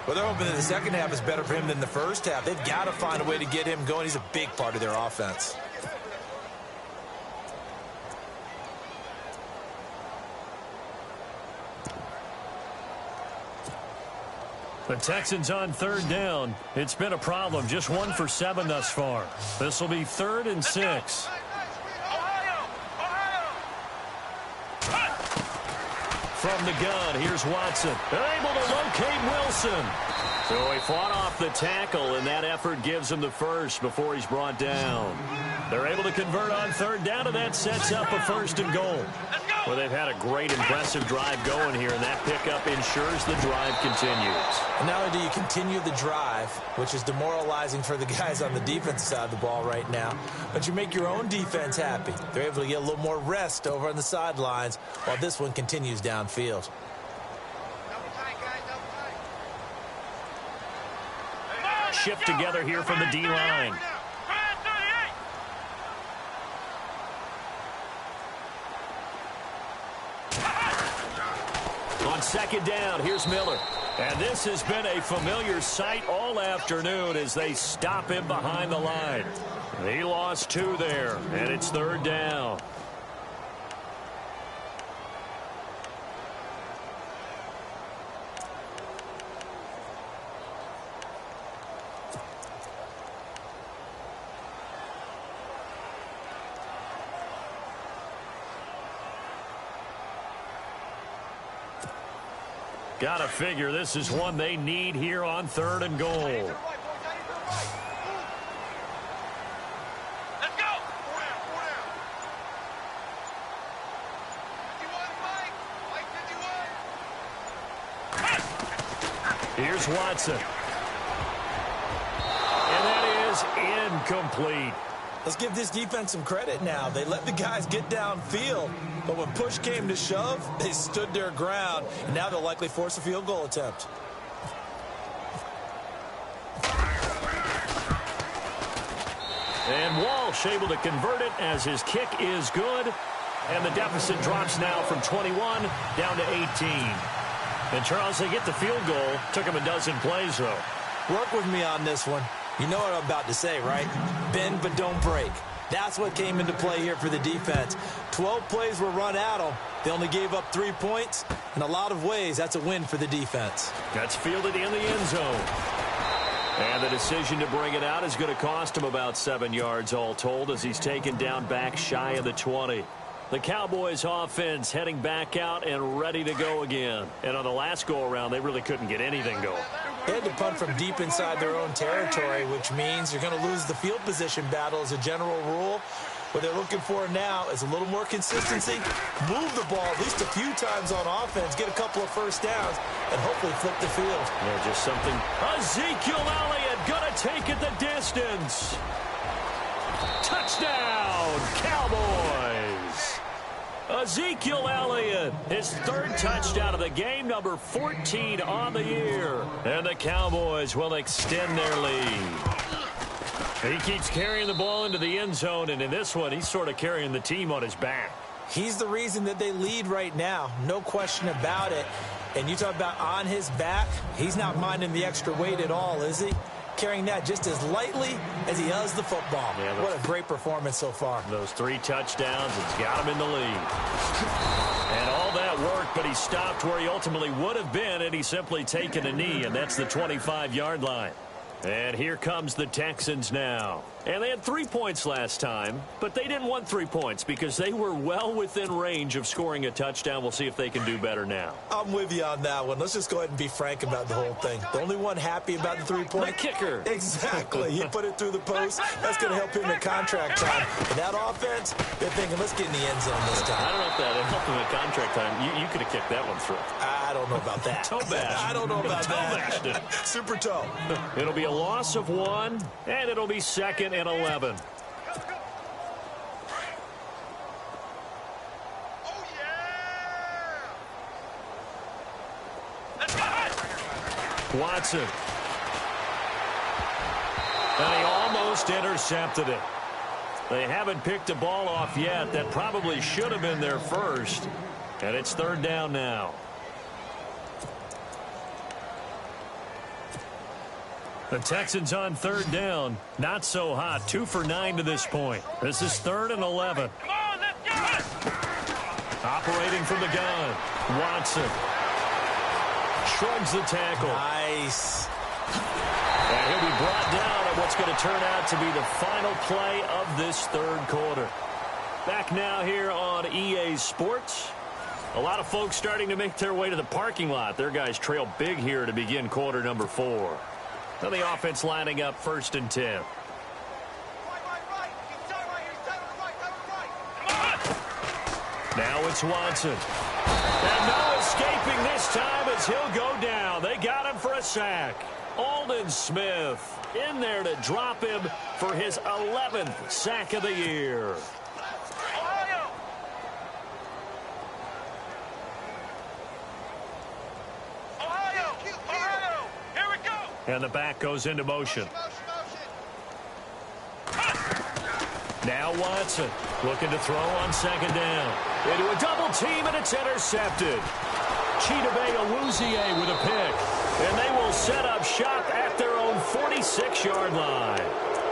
S3: Well, they're hoping that the second half is better for him than the first half. They've got to find a way to get him going. He's a big part of their offense.
S5: The Texans on 3rd down. It's been a problem. Just 1 for 7 thus far. This will be 3rd and 6. From the gun, here's Watson. They're able to locate Wilson. So he fought off the tackle, and that effort gives him the first before he's brought down. They're able to convert on 3rd down, and that sets up a 1st and goal. Well, they've had a great, impressive drive going here, and that pickup ensures the drive continues.
S3: And not only do you continue the drive, which is demoralizing for the guys on the defensive side of the ball right now, but you make your own defense happy. They're able to get a little more rest over on the sidelines while this one continues downfield.
S5: Shift together here from the D-line. On 2nd down, here's Miller. And this has been a familiar sight all afternoon as they stop him behind the line. He lost 2 there, and it's 3rd down. Gotta figure this is one they need here on 3rd and goal.
S4: Let's go!
S5: Here's Watson. And that is incomplete.
S3: Let's give this defense some credit now. They let the guys get downfield, but when push came to shove, they stood their ground, and now they'll likely force a field goal attempt.
S5: And Walsh able to convert it as his kick is good. And the deficit drops now from 21 down to 18. And, Charles, they get the field goal. Took him a dozen plays, though.
S3: Work with me on this one. You know what I'm about to say, right? Bend but don't break. That's what came into play here for the defense. 12 plays were run at them. They only gave up 3 points. In a lot of ways, that's a win for the defense.
S5: That's fielded in the end zone. And the decision to bring it out is going to cost him about 7 yards all told as he's taken down back shy of the 20. The Cowboys offense heading back out and ready to go again. And on the last go-around, they really couldn't get anything going.
S3: They had to punt from deep inside their own territory, which means you're going to lose the field position battle as a general rule. What they're looking for now is a little more consistency, move the ball at least a few times on offense, get a couple of first downs, and hopefully flip the field.
S5: Yeah, just something. Ezekiel Elliott going to take it the distance. Touchdown, Cowboys. Ezekiel Elliott, his third touchdown of the game, number 14 on the year. And the Cowboys will extend their lead. He keeps carrying the ball into the end zone, and in this one, he's sort of carrying the team on his back.
S3: He's the reason that they lead right now, no question about it. And you talk about on his back, he's not minding the extra weight at all, is he? Carrying that just as lightly as he does the football. Yeah, what a great performance so far.
S5: Those 3 touchdowns, it's got him in the lead. And all that work, but he stopped where he ultimately would have been had he simply taken a knee, and that's the 25-yard line. And here comes the Texans now. And they had 3 points last time, but they didn't want 3 points because they were well within range of scoring a touchdown. We'll see if they can do better now.
S3: I'm with you on that one. Let's just go ahead and be frank about the whole thing. The only one happy about the 3-point.
S5: The kicker.
S3: Exactly. He put it through the post. That's going to help him in contract time. And that offense, they're thinking, let's get in the end zone this time.
S5: I don't know if that helped him in contract time. You could have kicked that one through.
S3: I don't know about that.
S5: Toe bash.
S3: I don't know about
S5: that.
S3: Toe bashed it. Super toe.
S5: It'll be a loss of 1, and it'll be 2nd and 11. Watson. And he almost intercepted it. They haven't picked a ball off yet. That probably should have been their first. And it's 3rd down now. The Texans on 3rd down. Not so hot. 2 for 9 to this point. This is 3rd and 11.
S4: Come on, let's go it!
S5: Operating from the gun. Watson. Shrugs the tackle.
S3: Nice.
S5: And he'll be brought down at what's going to turn out to be the final play of this 3rd quarter. Back now here on EA Sports. A lot of folks starting to make their way to the parking lot. Their guys trail big here to begin quarter number 4. Now the offense lining up 1st and 10. Now it's Watson. And no escaping this time as he'll go down. They got him for a sack. Aldon Smith in there to drop him for his 11th sack of the year.
S4: Here we go.
S5: And the back goes into motion. Now Watson looking to throw on 2nd down. Into a double team, and it's intercepted. Chidobe Awuzie with a pick. And they will set up shop at their own 46-yard line.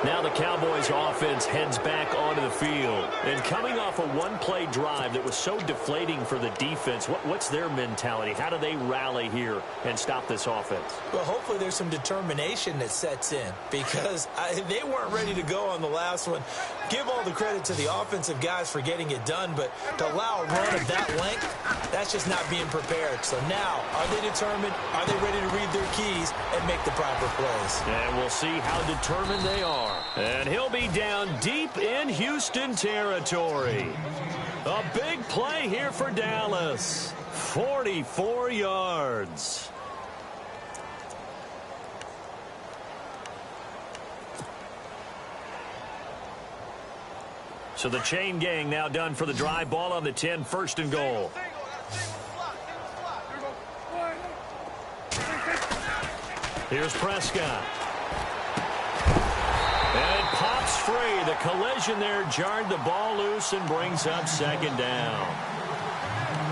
S5: Now the Cowboys offense heads back onto the field. And coming off a one-play drive that was so deflating for the defense, what's their mentality? How do they rally here and stop this offense?
S3: Well, hopefully there's some determination that sets in because they weren't ready to go on the last one. Give all the credit to the offensive guys for getting it done, but to allow a run of that length, that's just not being prepared. So now, are they determined? Are they ready to read their keys and make the proper plays?
S5: And we'll see how determined they are. And he'll be down deep in Houston territory. A big play here for Dallas. 44 yards. So the chain gang now done for the drive. Ball on the 10, 1st and goal. Here's Prescott. And it pops free. The collision there jarred the ball loose and brings up 2nd down.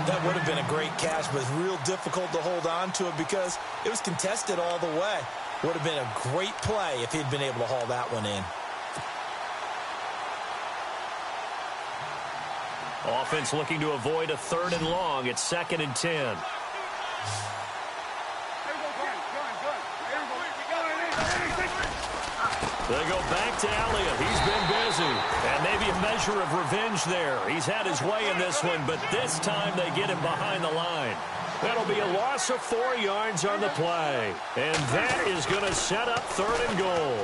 S3: That would have been a great catch, but it's real difficult to hold on to it because it was contested all the way. Would have been a great play if he'd been able to haul that one in.
S5: Offense looking to avoid a 3rd and long. It's 2nd and 10.
S2: They go back to Elliott. He's been busy. And maybe a measure of revenge there. He's had his way in this one, but this time they get him behind the line. That'll be a loss of 4 yards on the play. And that is going to set up 3rd and goal.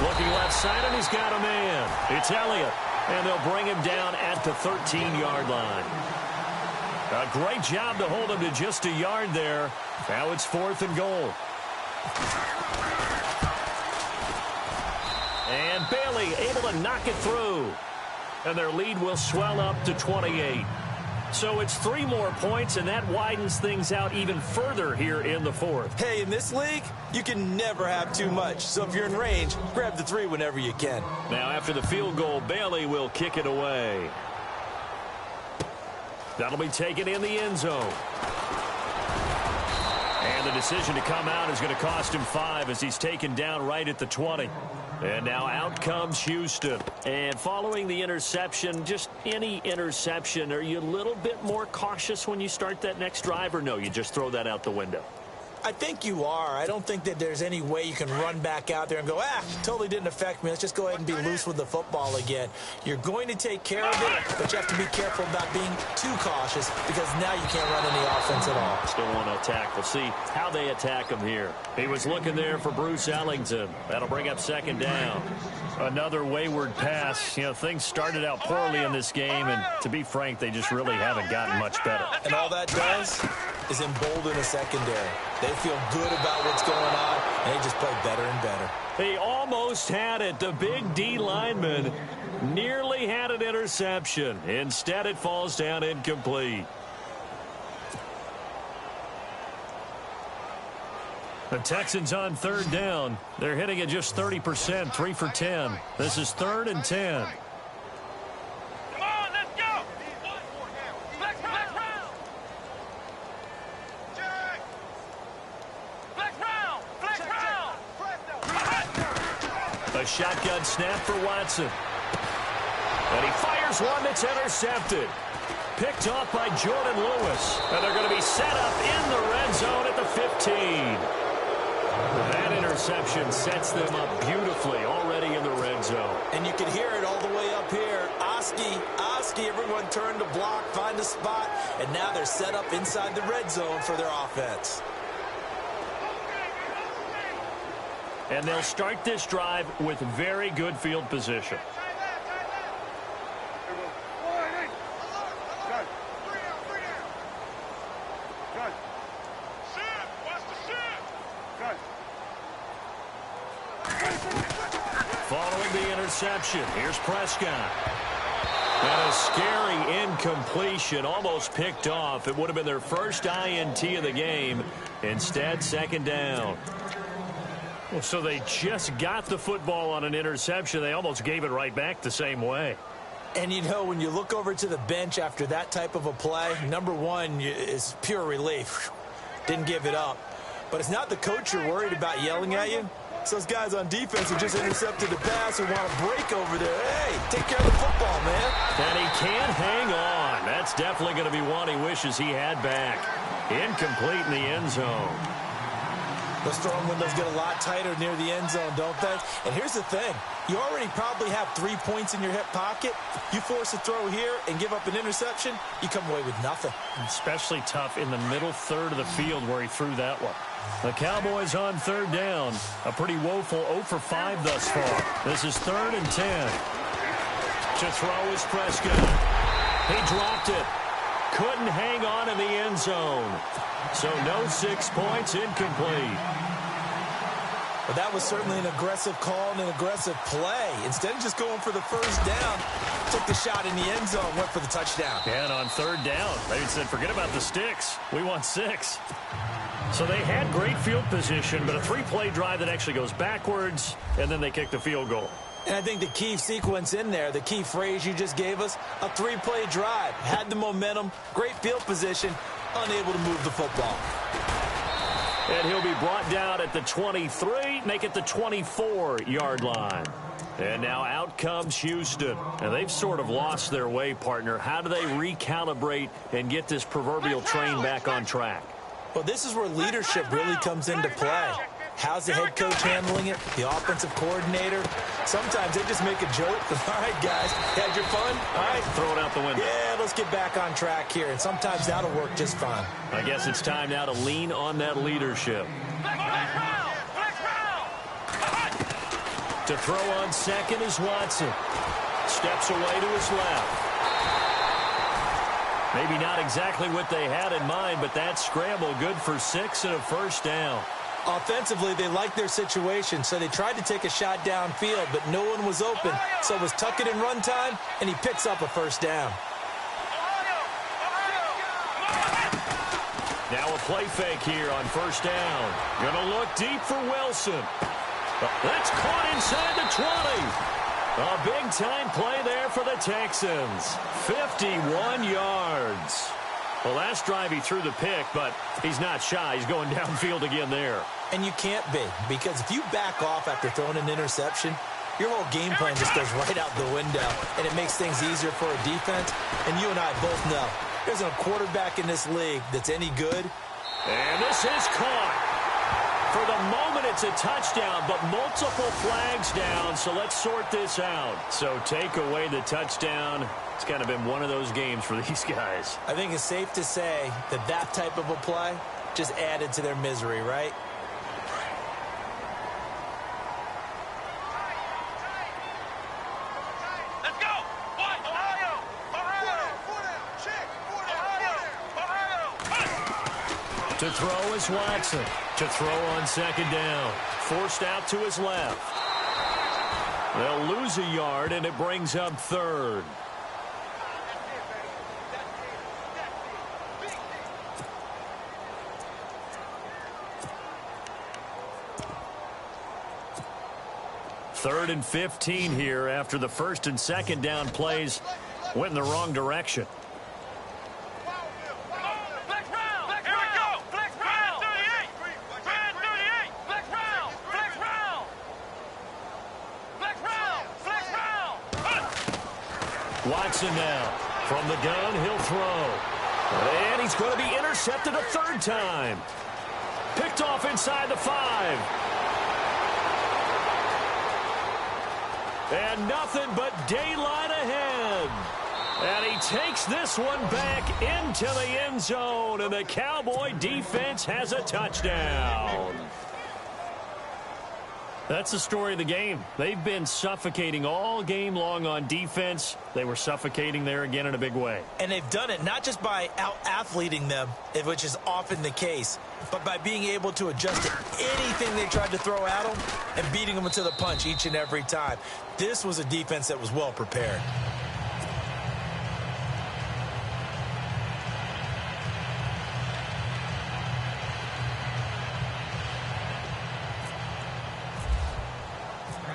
S2: Looking left side, and he's got a man. It's Elliott. And they'll bring him down at the 13-yard line. A great job to hold him to just a yard there. Now it's 4th and goal. And Bailey able to knock it through. And their lead will swell up to 28. So it's 3 more points, and that widens things out even further here in the 4th.
S3: Hey, in this league, you can never have too much. So if you're in range, grab the 3 whenever you can.
S2: Now after the field goal, Bailey will kick it away. That'll be taken in the end zone. And the decision to come out is going to cost him 5 as he's taken down right at the 20. And now out comes Houston. And following the interception, just any interception, are you a little bit more cautious when you start that next drive, or no, you just throw that out the window?
S3: I think you are. I don't think that there's any way you can run back out there and go, totally didn't affect me. Let's just go ahead and be loose with the football again. You're going to take care of it, but you have to be careful about being too cautious because now you can't run any offense at all.
S2: Still want to attack. We'll see how they attack him here. He was looking there for Bruce Ellington. That'll bring up 2nd down. Another wayward pass. You know, things started out poorly in this game, and to be frank, they just really haven't gotten much better.
S3: And all that does is embolden the secondary. They feel good about what's going on, and they just play better and better.
S2: They almost had it. The big D lineman nearly had an interception. Instead, it falls down incomplete. The Texans on 3rd down. They're hitting at just 30%, 3 for 10. This is 3rd and 10.
S4: Come on, let's go. Black round.
S2: A shotgun snap for Watson. And he fires one that's intercepted. Picked off by Jordan Lewis. And they're going to be set up in the red zone at the 15. That interception sets them up beautifully already in the red zone.
S3: And you can hear it all the way up here. Oski, everyone turned to block, find a spot, and now they're set up inside the red zone for their offense.
S2: And they'll start this drive with very good field position. Following the interception, here's Prescott. And a scary incompletion, almost picked off. It would have been their first INT of the game. Instead, 2nd down. Well, so they just got the football on an interception. They almost gave it right back the same way.
S3: And, you know, when you look over to the bench after that type of a play, number one is pure relief. Didn't give it up. But it's not the coach you're worried about yelling at you. It's those guys on defense who just intercepted the pass who want to break over there. Hey, take care of the football, man.
S2: And he can't hang on. That's definitely going to be one he wishes he had back. Incomplete in the end zone.
S3: Those throwing windows get a lot tighter near the end zone, don't they? And here's the thing. You already probably have 3 points in your hip pocket. You force a throw here and give up an interception, you come away with nothing.
S2: Especially tough in the middle third of the field where he threw that one. The Cowboys on 3rd down. A pretty woeful 0 for 5 thus far. This is 3rd and 10. To throw is Prescott. He dropped it. Couldn't hang on in the end zone. So no 6 points, incomplete.
S3: But that was certainly an aggressive call and an aggressive play. Instead of just going for the first down, took the shot in the end zone, went for the touchdown.
S2: And on 3rd down, they said, forget about the sticks. We want 6. So they had great field position, but a 3-play drive that actually goes backwards, and then they kick the field goal.
S3: And I think the key sequence in there, the key phrase you just gave us, a 3-play drive. Had the momentum, great field position, unable to move the football.
S2: And he'll be brought down at the 23, make it the 24-yard line. And now out comes Houston. And they've sort of lost their way, partner. How do they recalibrate and get this proverbial train back on track?
S3: Well, this is where leadership really comes into play. How's the head coach handling it? The offensive coordinator? Sometimes they just make a joke. All right, guys, had your fun? All right.
S5: Throw it out the window.
S3: Yeah, let's get back on track here, and sometimes that'll work just fine.
S5: I guess it's time now to lean on that leadership. To throw on second is Watson. Steps away to his left. Maybe not exactly what they had in mind, but that scramble good for 6 and a first down.
S3: Offensively, they liked their situation, so they tried to take a shot downfield, but no one was open. So it was tuck it and run time, and he picks up a first down.
S5: Now a play fake here on first down. Gonna look deep for Wilson. That's caught inside the 20. A big-time play there for the Texans. 51 yards. Well, last drive he threw the pick, but he's not shy. He's going downfield again there.
S3: And you can't be, because if you back off after throwing an interception, your whole game plan just goes right out the window, and it makes things easier for a defense. And you and I both know there's a quarterback in this league that's any good.
S5: And this is caught. For the moment, it's a touchdown, but multiple flags down, so let's sort this out. So take away the touchdown. It's kind of been one of those games for these guys.
S3: I think it's safe to say that that type of a play just added to their misery, right?
S4: Let's go! What? Ohio!
S5: To throw is Watson. To throw on second down. Forced out to his left. They'll lose a yard, and it brings up third. Third and 15 here after the first and second down plays went in the wrong direction. Watson now. From the gun, he'll throw. And he's going to be intercepted a third time. Picked off inside the 5. And nothing but daylight ahead. And he takes this one back into the end zone. And the Cowboy defense has a touchdown. That's the story of the game. They've been suffocating all game long on defense. They were suffocating there again in a big way.
S3: And they've done it not just by out-athleting them, which is often the case, but by being able to adjust to anything they tried to throw at them and beating them to the punch each and every time. This was a defense that was well prepared.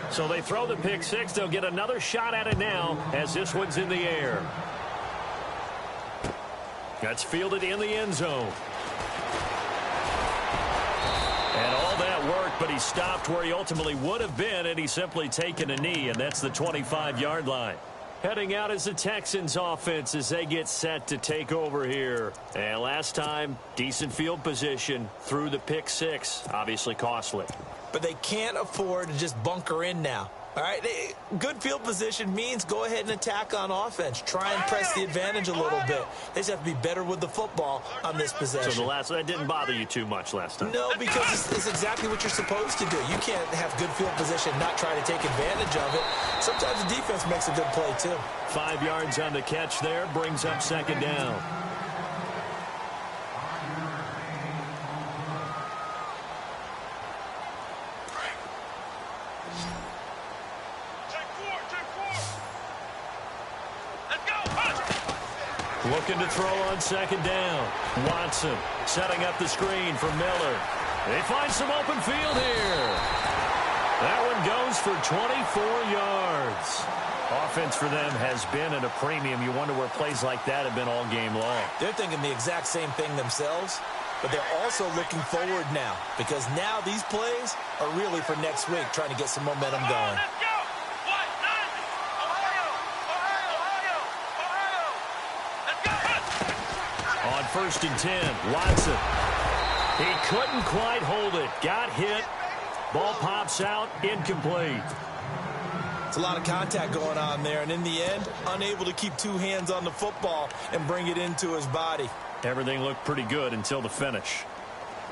S5: So they throw the pick six. They'll get another shot at it now as this one's in the air. That's fielded in the end zone. And all that worked, but he stopped where he ultimately would have been, and he's simply taken a knee, and that's the 25-yard line. Heading out is the Texans offense as they get set to take over here. And last time, decent field position through the pick six, obviously costly.
S3: But they can't afford to just bunker in now. All right, good field position means go ahead and attack on offense. Try and press the advantage a little bit. They just have to be better with the football on this possession.
S5: So that didn't bother you too much last time?
S3: No, because it's exactly what you're supposed to do. You can't have good field position and not try to take advantage of it. Sometimes the defense makes a good play, too.
S5: 5 yards on the catch there, brings up second down. Looking to throw on second down. Watson setting up the screen for Miller. They find some open field here. That one goes for 24 yards. Offense for them has been at a premium. You wonder where plays like that have been all game long.
S3: They're thinking the exact same thing themselves, but they're also looking forward now because now these plays are really for next week, trying to get some momentum going.
S5: On 1st and 10, Watson. He couldn't quite hold it. Got hit, Ball pops out, incomplete.
S3: It's a lot of contact going on there, and in the end, unable to keep two hands on the football and bring it into his body.
S5: Everything looked pretty good until the finish.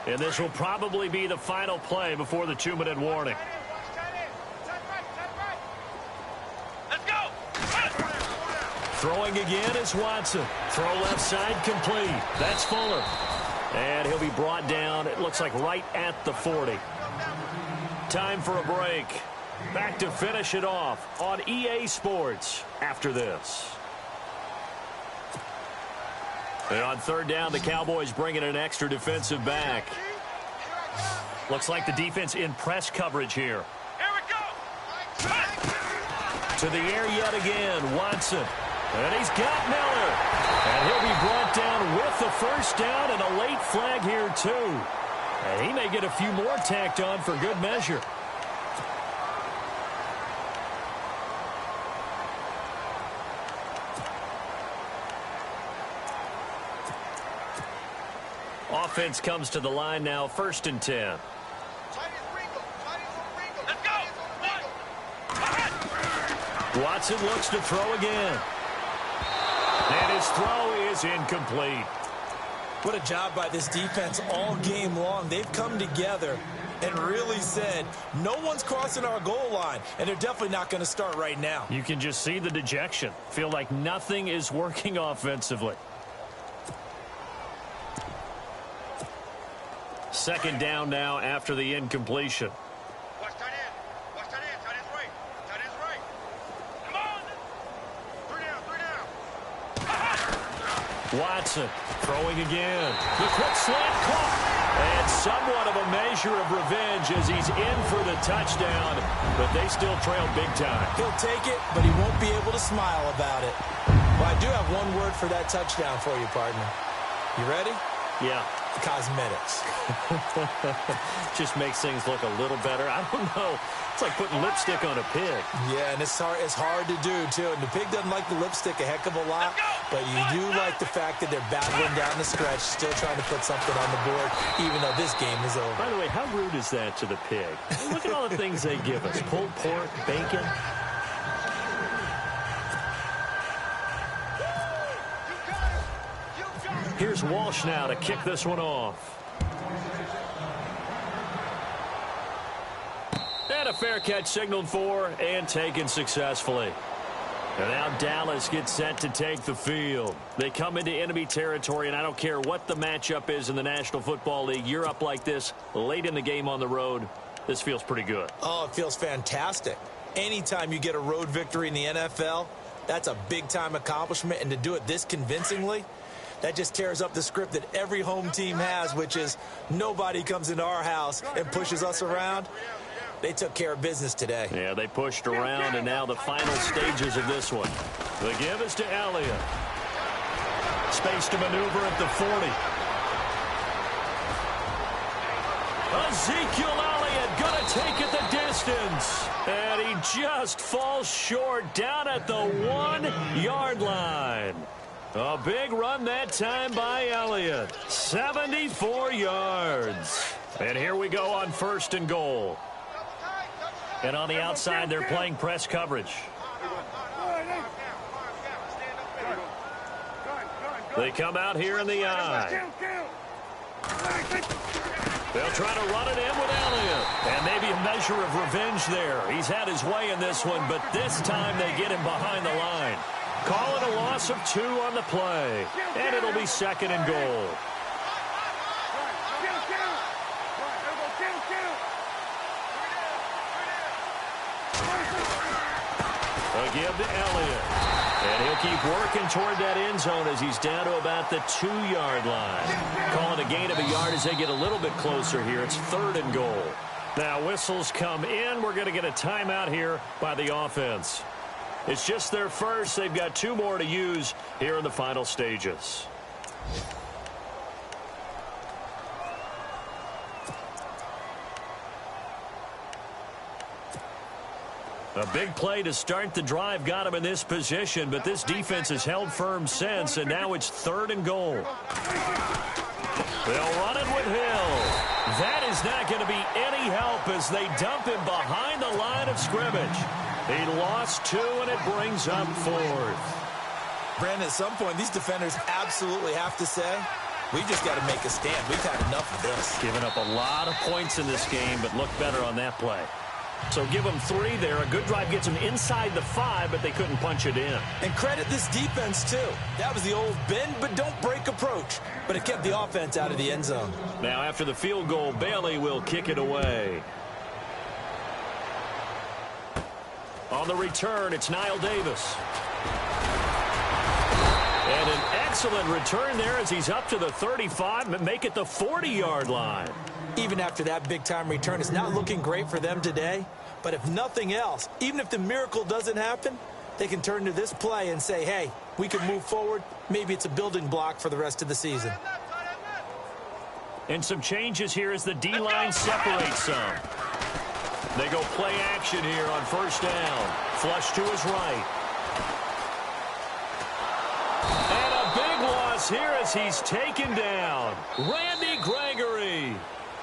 S5: And this will probably be the final play before the 2-minute warning.
S4: Let's go.
S5: Throwing again is Watson. Throw left side complete. That's Fuller. And he'll be brought down, it looks like right at the 40. Time for a break. Back to finish it off on EA Sports after this. And on third down, the Cowboys bring in an extra defensive back. Looks like the defense in press coverage here.
S4: Here we go.
S5: To the air yet again, Watson. And he's got Miller. And he'll be brought down with the first down and a late flag here too. And he may get a few more tacked on for good measure. Offense comes to the line now, 1st and 10.
S4: Let's go.
S5: Watson looks to throw again. And his throw is incomplete.
S3: What a job by this defense all game long. They've come together and really said, no one's crossing our goal line, and they're definitely not going to start right now.
S5: You can just see the dejection. Feel like nothing is working offensively. 2nd down now after the incompletion.
S4: Watch tight end. Watch tight end. Tight end's right. Tight end's right. Come on. 3 down.
S5: Watson throwing again. The quick slant caught. And somewhat of a measure of revenge as he's in for the touchdown. But they still trail big time.
S3: He'll take it, but he won't be able to smile about it. Well, I do have one word for that touchdown for you, partner. You ready?
S5: Yeah.
S3: Cosmetics.
S5: Just makes things look a little better. I don't know. It's like putting lipstick on a pig.
S3: Yeah, and it's hard to do, too. And the pig doesn't like the lipstick a heck of a lot, but you do like the fact that they're battling down the stretch, still trying to put something on the board, even though this game is over.
S5: By the way, how rude is that to the pig? Look at all the things they give us. Pulled pork, bacon. Here's Walsh now to kick this one off. And a fair catch signaled for and taken successfully. And now Dallas gets set to take the field. They come into enemy territory, and I don't care what the matchup is in the National Football League. You're up like this late in the game on the road. This feels pretty good.
S3: Oh, it feels fantastic. Anytime you get a road victory in the NFL, that's a big-time accomplishment. And to do it this convincingly, that just tears up the script that every home team has, which is nobody comes into our house and pushes us around. They took care of business today.
S5: Yeah, they pushed around, and now the final stages of this one. The give is to Elliott. Space to maneuver at the 40. Ezekiel Elliott going to take it the distance. And he just falls short down at the 1-yard line. A big run that time by Elliott. 74 yards. And here we go on 1st and goal. And on the outside, they're playing press coverage. They come out here in the eye. They'll try to run it in with Elliott. And maybe a measure of revenge there. He's had his way in this one, but this time they get him behind the line. Call it a loss of 2 on the play. And it'll be 2nd and goal. A give to Elliott. And he'll keep working toward that end zone as he's down to about the 2-yard line. Calling a gain of a yard as they get a little bit closer here. It's 3rd and goal. Now whistles come in. We're going to get a timeout here by the offense. It's just their first. They've got 2 more to use here in the final stages. A big play to start the drive got him in this position, but this defense has held firm since, and now it's 3rd and goal. They'll run it with Hill. That is not going to be any help as they dump him behind the line of scrimmage. He lost 2, and it brings up 4th.
S3: Brandon, at some point, these defenders absolutely have to say, we just got to make a stand. We've had enough of this.
S5: Giving up a lot of points in this game, but look better on that play. So give them 3 there. A good drive gets them inside the 5, but they couldn't punch it in.
S3: And credit this defense, too. That was the old bend but don't break approach, but it kept the offense out of the end zone.
S5: Now, after the field goal, Bailey will kick it away. On the return, it's Niall Davis. And an excellent return there as he's up to the 35 and make it the 40-yard line.
S3: Even after that big-time return, it's not looking great for them today. But if nothing else, even if the miracle doesn't happen, they can turn to this play and say, hey, we can move forward. Maybe it's a building block for the rest of the season.
S5: And some changes here as the D-line separates some. They go play action here on 1st down. Flush to his right. And a big loss here as he's taken down. Randy Gregory.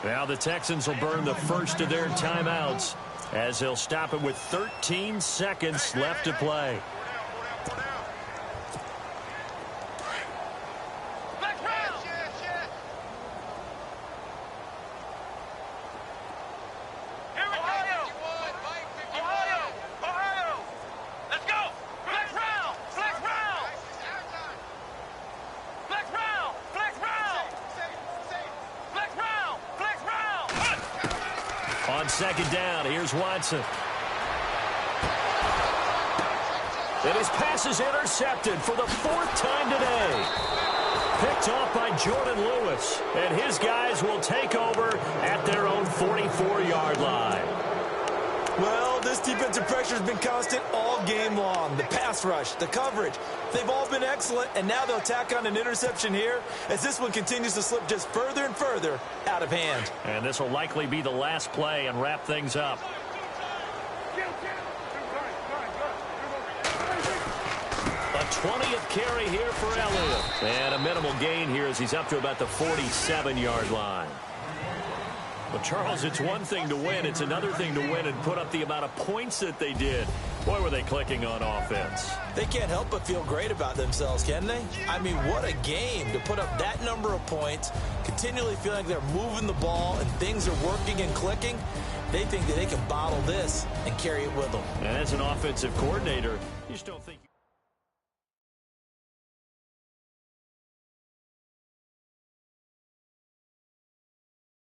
S5: Now the Texans will burn the first of their timeouts as they'll stop it with 13 seconds left to play. On 2nd down, here's Watson. And his pass is intercepted for the 4th time today. Picked off by Jordan Lewis. And his guys will take over at their own 44-yard line.
S3: Well, this defensive pressure has been constant all game long. The pass rush, the coverage, they've all been excellent, and now they'll tack on an interception here as this one continues to slip just further and further out of hand.
S5: And this will likely be the last play and wrap things up. A 20th carry here for Elliott. And a minimal gain here as he's up to about the 47-yard line. Well, Charles, it's one thing to win. It's another thing to win and put up the amount of points that they did. Boy, were they clicking on offense.
S3: They can't help but feel great about themselves, can they? I mean, what a game to put up that number of points, continually feeling like they're moving the ball and things are working and clicking. They think that they can bottle this and carry it with them.
S5: And as an offensive coordinator, you just don't think...